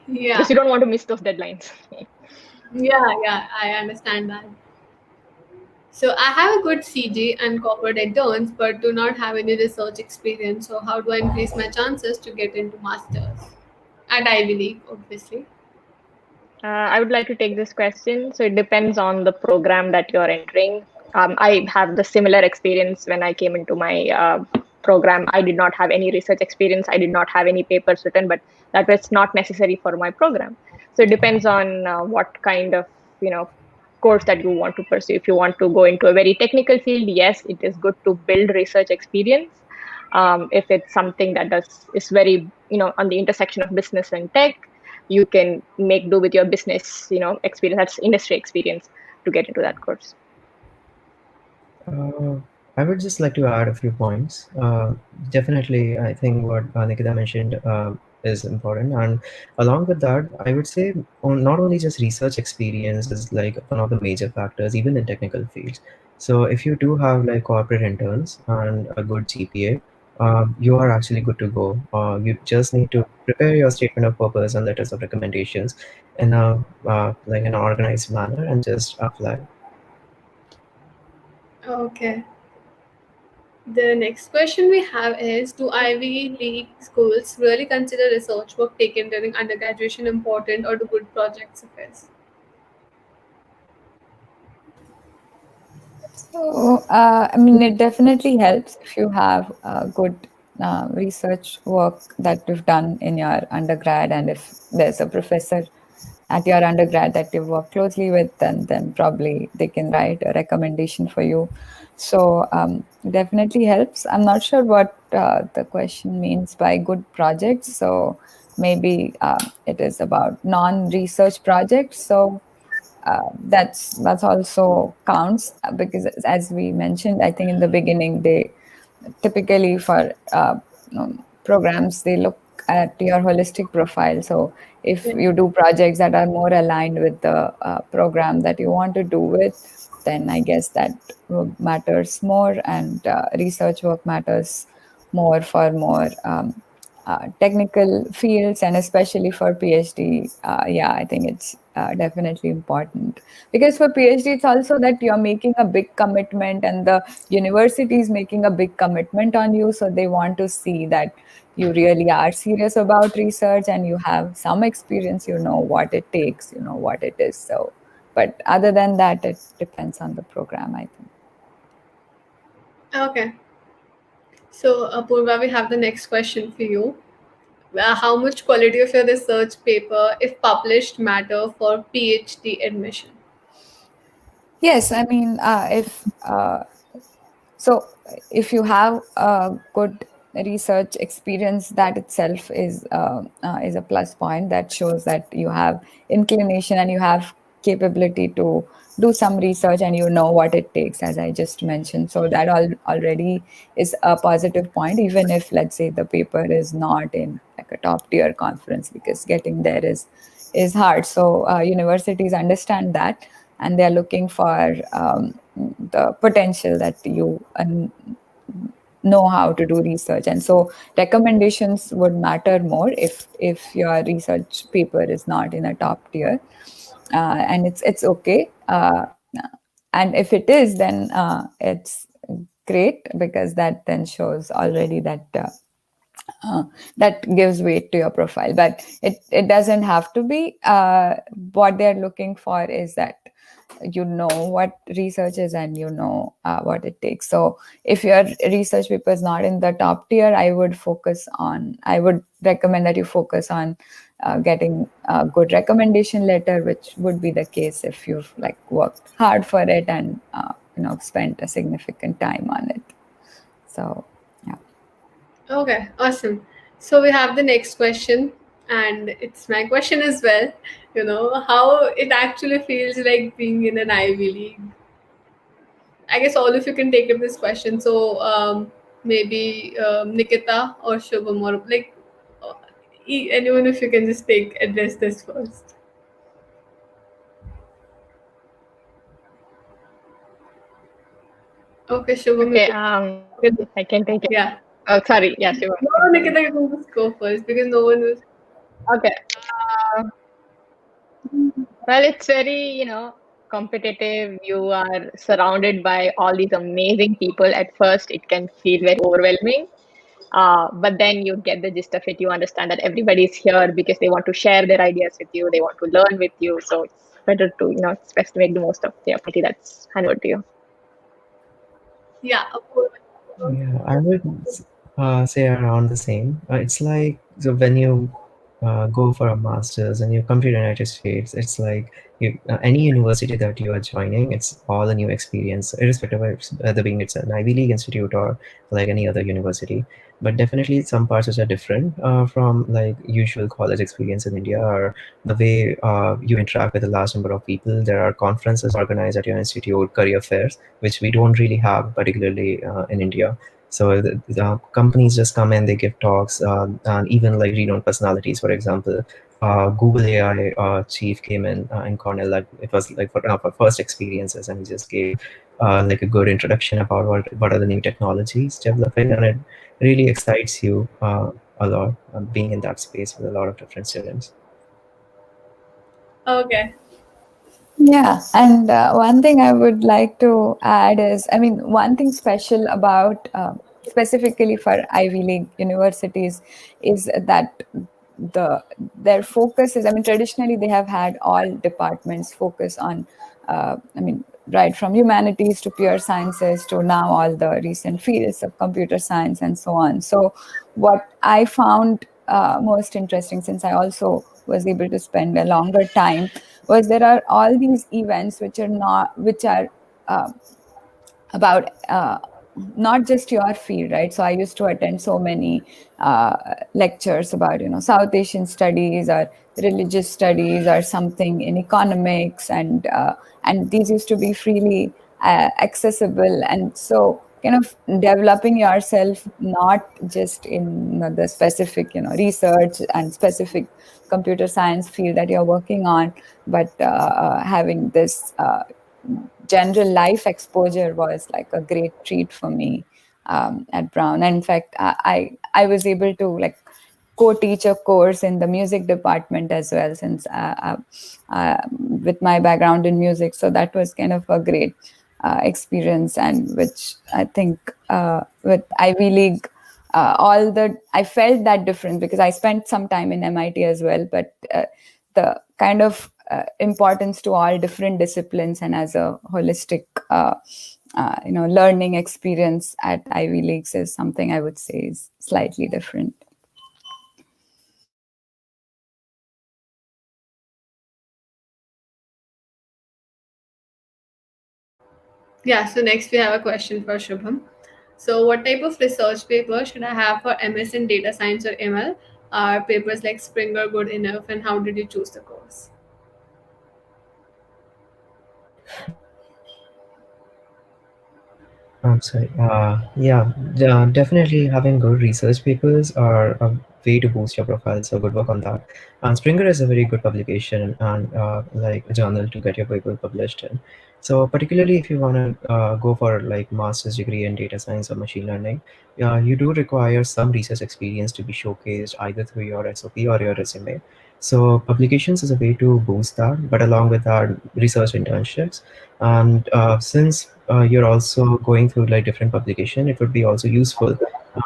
Yeah. because you don't want to miss those deadlines. Yeah, I understand that. So I have a good CG and corporate interns, but do not have any research experience. So how do I increase my chances to get into masters at Ivy League, obviously? I would like to take this question. So it depends on the program that you're entering. I have the similar experience when I came into my program. I did not have any research experience. I did not have any papers written, but that was not necessary for my program. So it depends on what kind of course that you want to pursue. If you want to go into a very technical field, yes, it is good to build research experience. If it's something that is very on the intersection of business and tech, you can make do with your business experience, that's industry experience, to get into that course. Uh, I would just like to add a few points. Definitely, I think what Nikita mentioned is important, and along with that, I would say not only just research experience is like one of the major factors, even in technical fields. So if you do have like corporate interns and a good GPA, you are actually good to go. You just need to prepare your statement of purpose and letters of recommendations in a like an organized manner and just apply. Okay. The next question we have is, do Ivy League schools really consider research work taken during undergraduation important, or do good projects suffice? So, I mean, it definitely helps if you have good research work that you've done in your undergrad, and if there's a professor at your undergrad that you work closely with, then probably they can write a recommendation for you. So, definitely helps. I'm not sure what the question means by good projects. So, maybe it is about non-research projects. So that's also counts because as we mentioned, I think in the beginning, they typically for programs, they look at your holistic profile. So if Yeah. you do projects that are more aligned with the program that you want to do with, then I guess that matters more, and research work matters more for more technical fields, and especially for PhD, yeah, I think it's definitely important, because for PhD it's also that you're making a big commitment and the university is making a big commitment on you, so they want to see that you really are serious about research and you have some experience, you know what it takes, you know what it is. So, but other than that, it depends on the program, I think. Okay. So, Apoorva, we have the next question for you. How much quality of your research paper, if published, matter for PhD admission? Yes, I mean, if so, if you have a good research experience, that itself is a plus point. That shows that you have inclination and you have capability to do some research and you know what it takes, as I just mentioned. So that already is a positive point, even if, let's say, the paper is not in like a top tier conference, because getting there is hard. So universities understand that, and they're looking for the potential that you know how to do research, and so recommendations would matter more if your research paper is not in a top tier, and it's okay, and if it is, then it's great, because that then shows already that that gives weight to your profile. But it doesn't have to be. What they're looking for is that you know what research is and you know what it takes. So if your research paper is not in the top tier, I would recommend that you focus on getting a good recommendation letter, which would be the case if you've like worked hard for it and spent a significant time on it. So yeah. Okay, awesome. So we have the next question, and it's my question as well. How it actually feels like being in an Ivy League. I guess all of you can take up this question. So maybe Nikita or Shubham, or like uh, anyone, if you can just take address this first. Okay, Shubham, Okay, you can, I can take it. yeah. Oh, sorry. Yeah, Shiva, No, continue. Nikita, you can just go first because no one was. Okay. Uh, well, it's very, competitive. You are surrounded by all these amazing people. At first, it can feel very overwhelming. But then you get the gist of it. You understand that everybody's here because they want to share their ideas with you. They want to learn with you. So it's better to, it's best to make the most of the opportunity that's handed over to you. Yeah, of course. Yeah, I would say around the same. It's like, so when you go for a master's and you come to the United States, it's like any university that you are joining, it's all a new experience, irrespective of whether being it's an Ivy League institute or like any other university. But definitely some parts which are different from like usual college experience in India, or the way you interact with a large number of people. There are conferences organized at your institute, career fairs, which we don't really have, particularly in India. So the companies just come in, they give talks, and even like renowned personalities. For example, Google AI chief came in Cornell. Like it was like one of our first experiences, and he just gave like a good introduction about what are the new technologies developing, and it really excites you a lot being in that space with a lot of different students. Okay. Yeah, and one thing I would like to add is, I mean, one thing special about specifically for Ivy League universities is that their focus is, I mean, traditionally they have had all departments focus on, I mean, right from humanities to pure sciences to now all the recent fields of computer science and so on. So, what I found most interesting, since I also was able to spend a longer time, was there are all these events which are uh, about not just your field, right? So I used to attend so many lectures about South Asian studies or religious studies or something in economics, and these used to be freely accessible, and so kind of developing yourself not just in the specific research and specific computer science field that you're working on, but having this general life exposure was like a great treat for me at Brown. And in fact, I was able to like co-teach a course in the music department as well, since with my background in music. So that was kind of a great experience, and which I think with Ivy League, I felt that difference because I spent some time in MIT as well, but the kind of importance to all different disciplines and as a holistic learning experience at Ivy Leagues is something I would say is slightly different. Yeah, so next we have a question for Shubham. So, what type of research paper should I have for MS in data science or ML? Are papers like Springer good enough, and how did you choose the course? I'm sorry. Yeah, definitely having good research papers are a way to boost your profile. So good work on that. And Springer is a very good publication and like a journal to get your paper published in. So particularly if you want to go for like master's degree in data science or machine learning, you do require some research experience to be showcased either through your SOP or your resume. So publications is a way to boost that, but along with that, research internships. And since you're also going through like different publication, it would be also useful.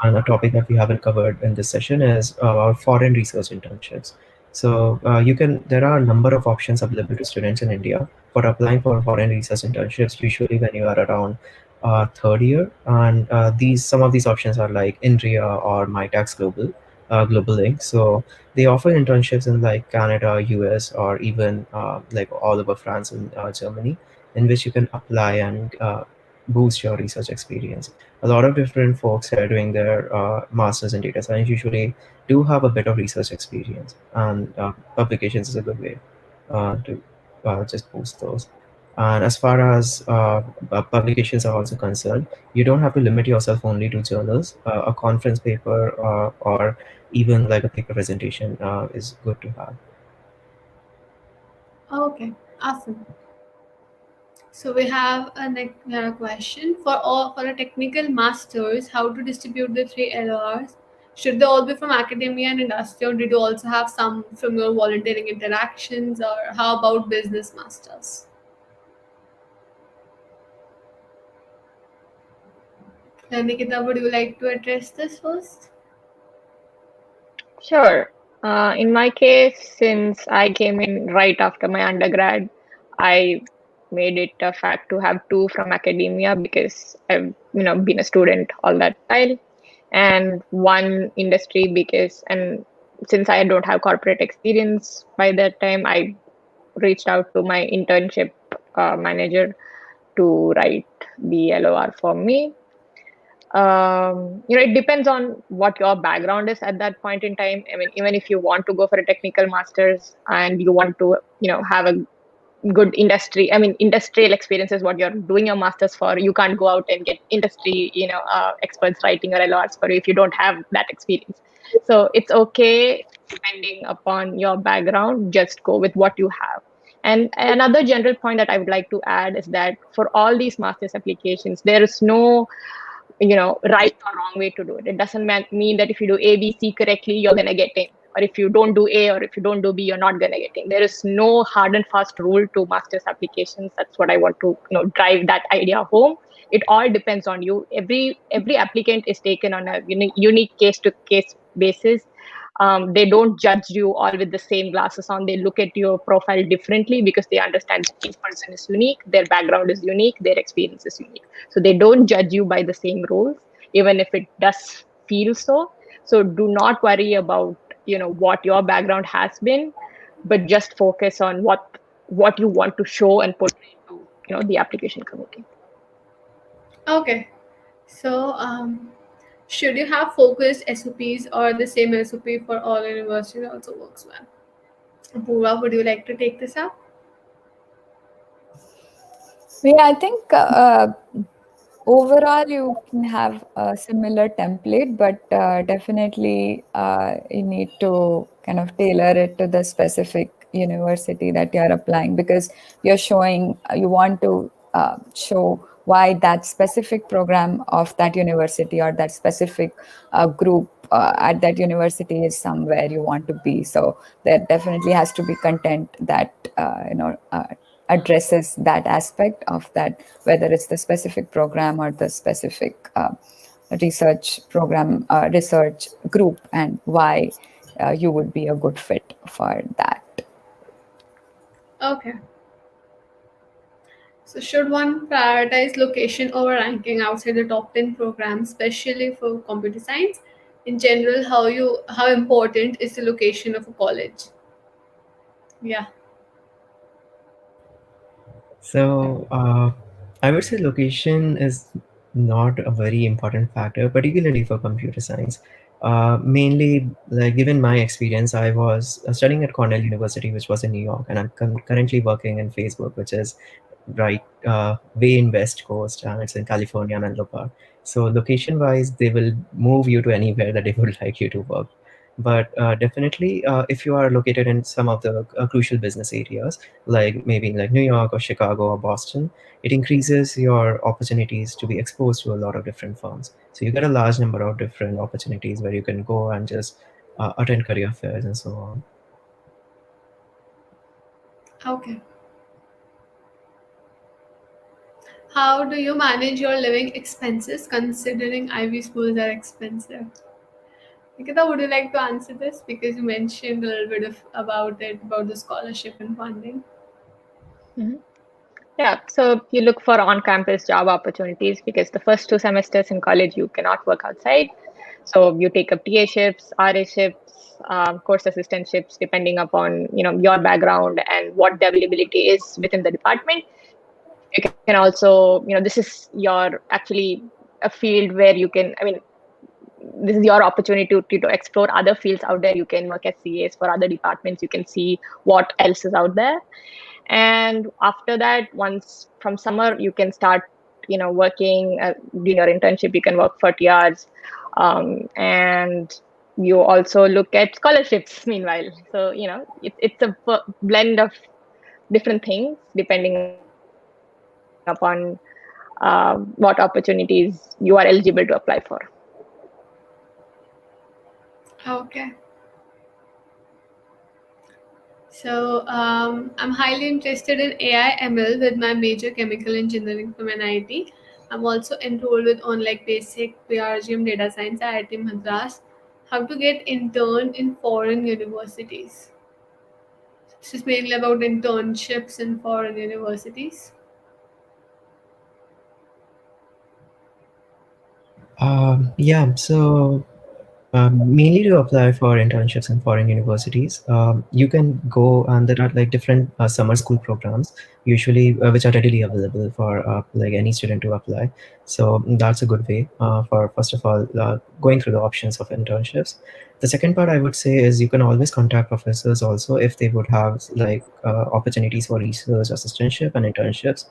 And a topic that we haven't covered in this session is our foreign research internships. So there are a number of options available to students in India for applying for foreign research internships, usually when you are around third year. And some of these options are like INRIA or MyTax Global Link. So they offer internships in like Canada, US, or even like all over France and Germany, in which you can apply and boost your research experience. A lot of different folks who are doing their masters in data science usually do have a bit of research experience, and publications is a good way to just boost those. And as far as publications are also concerned, you don't have to limit yourself only to journals. A conference paper or even like a paper presentation is good to have. Okay, awesome. So we have a question for a technical masters. How to distribute the three LRs? Should they all be from academia and industry, or did you also have some from your volunteering interactions, or how about business masters? Nikita, would you like to address this first? Sure. In my case, since I came in right after my undergrad, I made it a fact to have two from academia because I've been a student all that while, and one industry because and since I don't have corporate experience by that time, I reached out to my internship manager to write the LOR for me. It depends on what your background is at that point in time. I mean, even if you want to go for a technical master's and you want to have a good industry, I mean, industrial experience is what you're doing your master's for. You can't go out and get industry experts writing or LRs for you if you don't have that experience. So it's okay, depending upon your background, just go with what you have. And another general point that I would like to add is that for all these master's applications, there is no right or wrong way to do it. It doesn't mean that if you do A, B, C correctly, you're going to get in. Or if you don't do A or if you don't do B, you're not going to get in. There is no hard and fast rule to master's applications. That's what I want to drive that idea home. It all depends on you. Every applicant is taken on a unique case to case basis. They don't judge you all with the same glasses on. They look at your profile differently because they understand that each person is unique, their background is unique, their experience is unique. So they don't judge you by the same rules, even if it does feel so. So do not worry about what your background has been, but just focus on what you want to show and portray to the application committee. Okay, so should you have focused SOPs or the same SOP for all universities also works well? Apoorvaa, would you like to take this up? Yeah, I think overall you can have a similar template, but definitely you need to kind of tailor it to the specific university that you're applying, because you want to show why that specific program of that university or that specific group at that university is somewhere you want to be. So there definitely has to be content that addresses that aspect of that, whether it's the specific program or the specific research program, research group, and why you would be a good fit for that. Okay. So should one prioritize location over ranking outside the top 10 programs, especially for computer science? In general, how important is the location of a college? Yeah. So I would say location is not a very important factor, particularly for computer science. Mainly, like given my experience, I was studying at Cornell University, which was in New York, and I'm currently working in Facebook, which is right way in West Coast, and it's in California, Menlo Park. So location-wise, they will move you to anywhere that they would like you to work. But definitely, if you are located in some of the crucial business areas, like maybe like New York or Chicago or Boston, it increases your opportunities to be exposed to a lot of different firms. So you get a large number of different opportunities where you can go and just attend career fairs and so on. Okay. How do you manage your living expenses considering Ivy schools are expensive? Nikita, would you like to answer this? Because you mentioned a little bit about it, about the scholarship and funding. Mhm. Yeah, so you look for on-campus job opportunities because the first 2 semesters in college you cannot work outside. So you take up TA shifts, RA shifts, course assistantships, depending upon your background and what the availability is within the department. You can also, this is your actually a field where you can, this is your opportunity to explore other fields out there. You can work as CAs for other departments. You can see what else is out there. And after that, once from summer, you can start, working, doing your internship. You can work 40 hours. And you also look at scholarships meanwhile. So, it's a blend of different things depending upon what opportunities you are eligible to apply for. Okay. So I'm highly interested in AI ML with my major chemical engineering from NIT. I'm also enrolled with on like basic PRGM data science at IIT Madras. How to get intern in foreign universities. This is mainly about internships in foreign universities. Yeah, so mainly to apply for internships in foreign universities, you can go and there are like different summer school programs, usually which are readily available for like any student to apply. So that's a good way for first of all going through the options of internships. The second part I would say is you can always contact professors also if they would have like opportunities for research assistantship and internships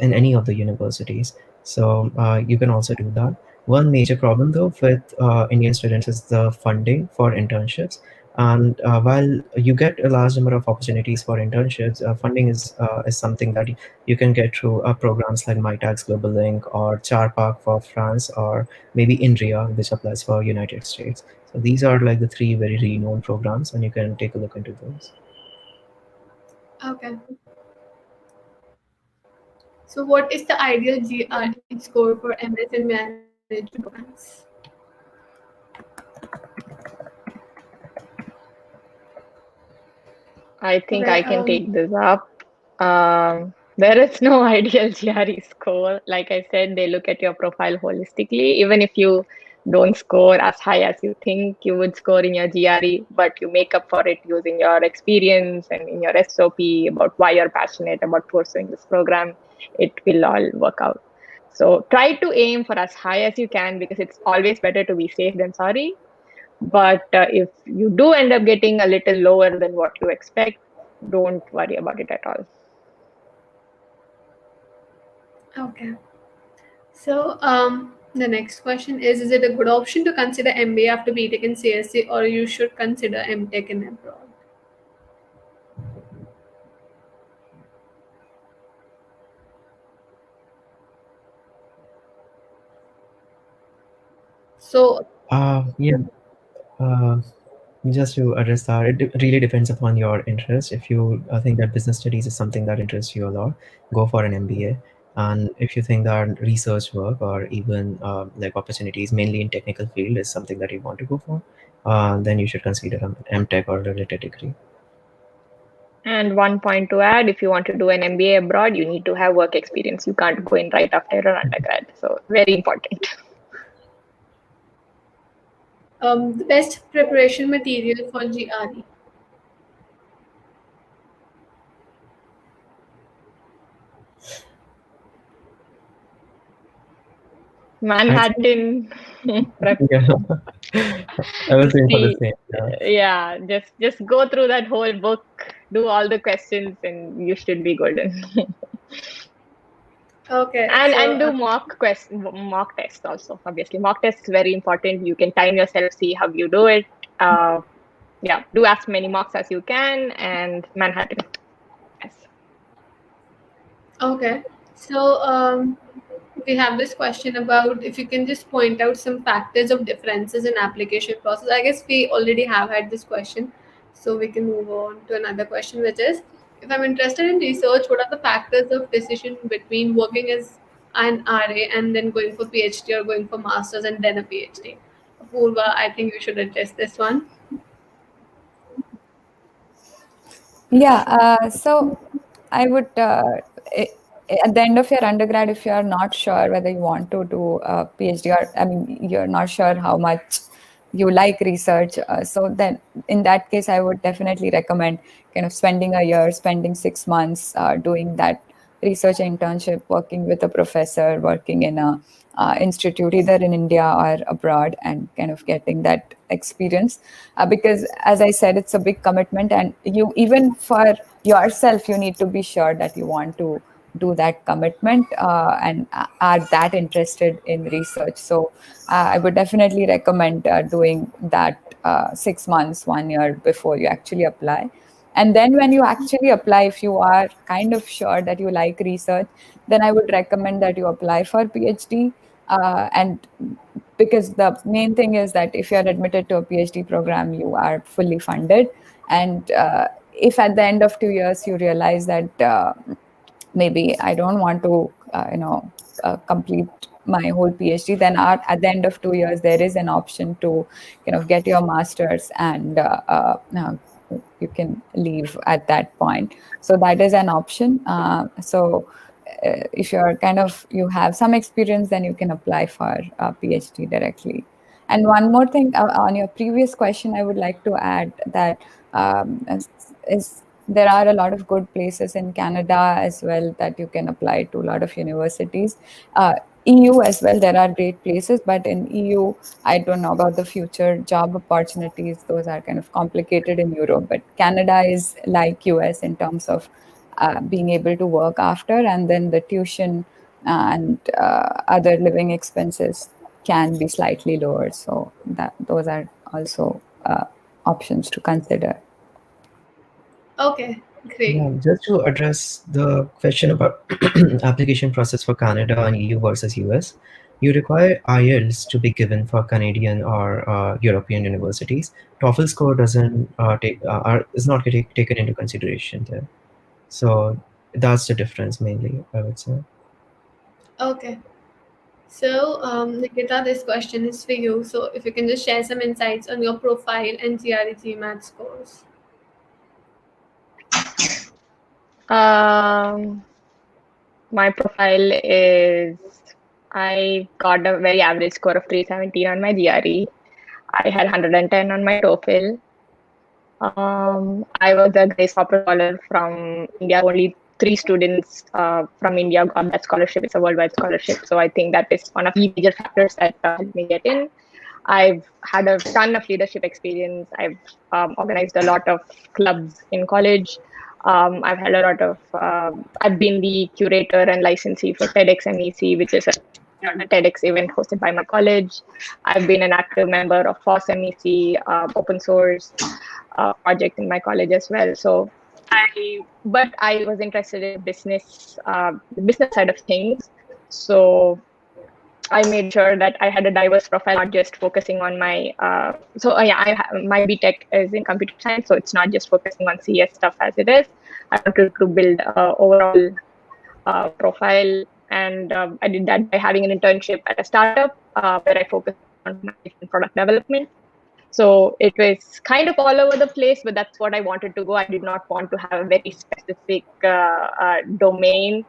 in any of the universities. So you can also do that. One major problem, though, with Indian students is the funding for internships. And while you get a large number of opportunities for internships, funding is something that you can get through programs like MyTax Global Link or Charpak for France or maybe INRIA, which applies for United States. So these are like the three very renowned programs, and you can take a look into those. Okay. So what is the ideal GRE score for MS in management programs? I think Okay. I can take this up. There is no ideal GRE score. Like I said, they look at your profile holistically. Even if you don't score as high as you think you would score in your GRE, but you make up for it using your experience and in your SOP about why you're passionate about pursuing this program, it will all work out. So try to aim for as high as you can because it's always better to be safe than sorry. But if you do end up getting a little lower than what you expect, don't worry about it at all. Okay. So the next question is it a good option to consider MBA after BTech in CSC or you should consider MTech in abroad? So Yeah. Uh, just to address that, really depends upon your interest. If you think that business studies is something that interests you a lot, go for an MBA. And if you think that research work or even like opportunities mainly in technical field is something that you want to go for, then you should consider an MTech or a related degree. And one point to add, if you want to do an MBA abroad, you need to have work experience. You can't go in right after your undergrad. So very important. The best preparation material for GRE. Manhattan prep. Yeah, I was doing for the See, same. Yeah. yeah, just go through that whole book, do all the questions, and you should be golden. Okay, And do mock tests also. Obviously, mock tests very important. You can time yourself, see how you do it. Yeah, do as many mocks as you can, and Manhattan. Yes. okay. So we have this question about if you can just point out some factors of differences in application process. I guess we already have had this question, so we can move on to another question, which is if I'm interested in research, what are the factors of decision between working as an RA and then going for PhD or going for masters and then a PhD? Apoorva, I think you should address this one. Yeah, so I would, i- at the end of your undergrad, if you are not sure whether you want to do a PhD or, I mean, you're not sure how much you like research, so then in that case, I would definitely recommend kind of spending a year, spending 6 months doing that research internship, working with a professor, working in a institute, either in India or abroad, and kind of getting that experience. Because, as I said, it's a big commitment, and you even for yourself, you need to be sure that you want to do that commitment and are that interested in research. So, I would definitely recommend doing that 6 months, 1 year before you actually apply. And then when you actually apply, if you are kind of sure that you like research, then I would recommend that you apply for PhD. And because the main thing is that if you're admitted to a PhD program, you are fully funded. And if at the end of 2 years you realize that maybe I don't want to, complete my whole PhD, then at the end of 2 years, there is an option to kind of get your master's and you can leave at that point. So that is an option. If you're kind of, you have some experience, then you can apply for a PhD directly. And one more thing on your previous question, I would like to add that is there are a lot of good places in Canada as well that you can apply to, a lot of universities. EU as well, there are great places, but in EU, I don't know about the future job opportunities. Those are kind of complicated in Europe, but Canada is like US in terms of being able to work after, and then the tuition and other living expenses can be slightly lower. So that those are also options to consider. Okay, great. Yeah, just to address the question about application process for Canada and EU versus US, you require IELTS to be given for Canadian or European universities. TOEFL score doesn't is not taken into consideration there. So that's the difference mainly, I would say. Okay. So, Nikita, this question is for you. So, if you can just share some insights on your profile and GRE GMAT scores. Um, my profile is I got a very average score of 317 on my GRE. I had 110 on my TOEFL. I was a Grace Hopper Scholar from India. Only three students from India got that scholarship. It's a worldwide scholarship. So I think that is one of the major factors that helped me get in. I've had a ton of leadership experience. I've organized a lot of clubs in college. I've had a lot of, I've been the curator and licensee for TEDx MEC, which is a TEDx event hosted by my college. I've been an active member of FOSS MEC, open source project in my college as well. So but I was interested in business, the business side of things. So I made sure that I had a diverse profile, not just focusing on my. My BTech is in computer science, so it's not just focusing on CS stuff as it is. I wanted to build overall profile, and I did that by having an internship at a startup where I focused on management product development. So it was kind of all over the place, but that's what I wanted to go. I did not want to have a very specific domain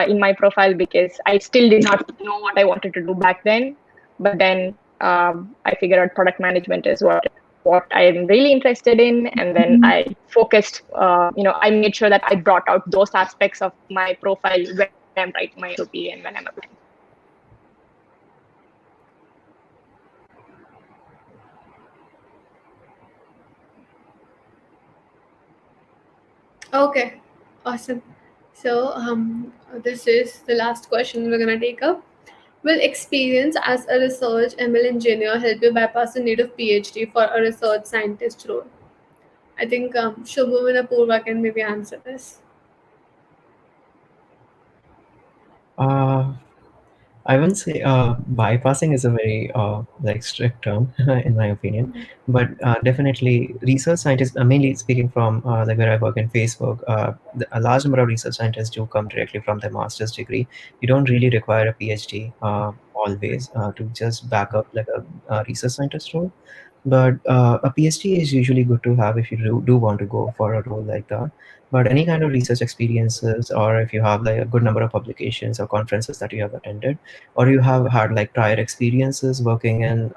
in my profile because I still did not know what I wanted to do back then. But then I figured out product management is what I'm really interested in, and then I focused. I made sure that I brought out those aspects of my profile when I'm writing my SOP and when I'm applying. Okay, awesome. So, this is the last question we're gonna take up. Will experience as a research ML engineer help you bypass the need of PhD for a research scientist role? I think Shubham and Apoorvaa can maybe answer this. Uh, I wouldn't say bypassing is a very like strict term in my opinion, but definitely research scientists. Mainly speaking from like where I work in Facebook, a large number of research scientists do come directly from their master's degree. You don't really require a PhD always to just back up like a research scientist role. But a PhD is usually good to have if you do want to go for a role like that. But any kind of research experiences, or if you have like a good number of publications or conferences that you have attended, or you have had like prior experiences working in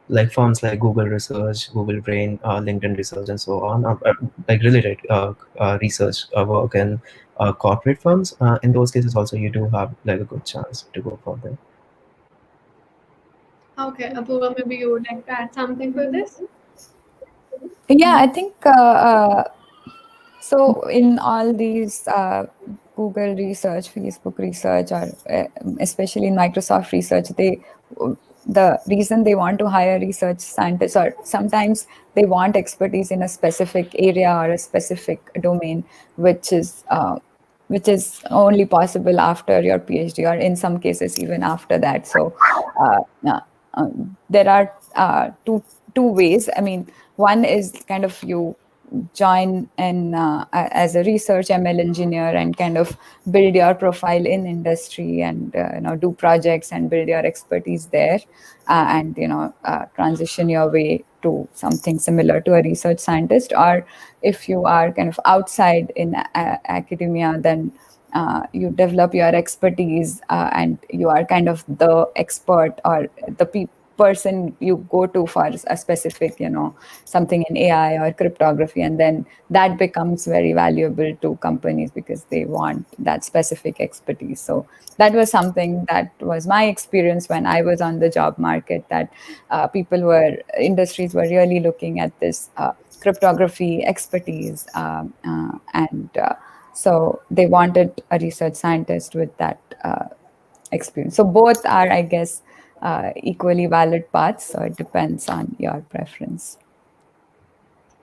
like firms like Google Research, Google Brain, LinkedIn Research, and so on, like related research work in corporate firms. In those cases, also you do have like a good chance to go for them. Okay, Apoorvaa, maybe you would like to add something for this? Yeah, I think so. In all these Google research, Facebook research, or especially in Microsoft research, the reason they want to hire research scientists, or sometimes they want expertise in a specific area or a specific domain, which is which is only possible after your PhD, or in some cases even after that. So there are two ways. I mean, one is kind of you join in as a research ML engineer and kind of build your profile in industry, and do projects and build your expertise there, and transition your way to something similar to a research scientist. Or if you are kind of outside in academia, then you develop your expertise, and you are kind of the expert, or the person you go to for a specific, something in AI or cryptography, and then that becomes very valuable to companies because they want that specific expertise. So that was something that was my experience when I was on the job market, that industries were really looking at this cryptography expertise, and so they wanted a research scientist with that experience. So both are, I guess, equally valid paths. So it depends on your preference.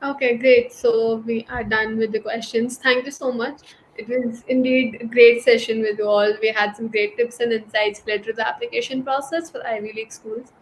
Okay, great. So we are done with the questions. Thank you so much. It was indeed a great session with you all. We had some great tips and insights related to the application process for Ivy League schools.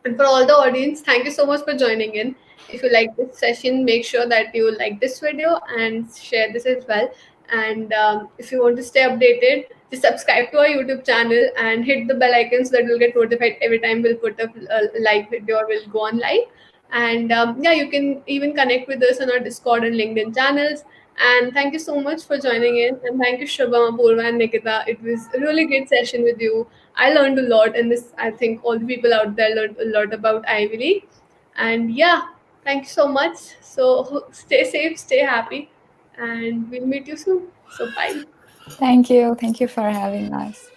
And for all the audience, thank you so much for joining in. If you like this session, make sure that you like this video and share this as well. And if you want to stay updated, just subscribe to our YouTube channel and hit the bell icon so that you'll get notified every time we'll put up a live video or we'll go on live. And yeah, you can even connect with us on our Discord and LinkedIn channels. And thank you so much for joining in. And thank you, Shubham, Apoorvaa, and Nikita. It was a really great session with you. I learned a lot, and this, I think all the people out there learned a lot about Ivy League. And yeah, thank you so much. So stay safe, stay happy, and we'll meet you soon. So bye. Thank you for having us.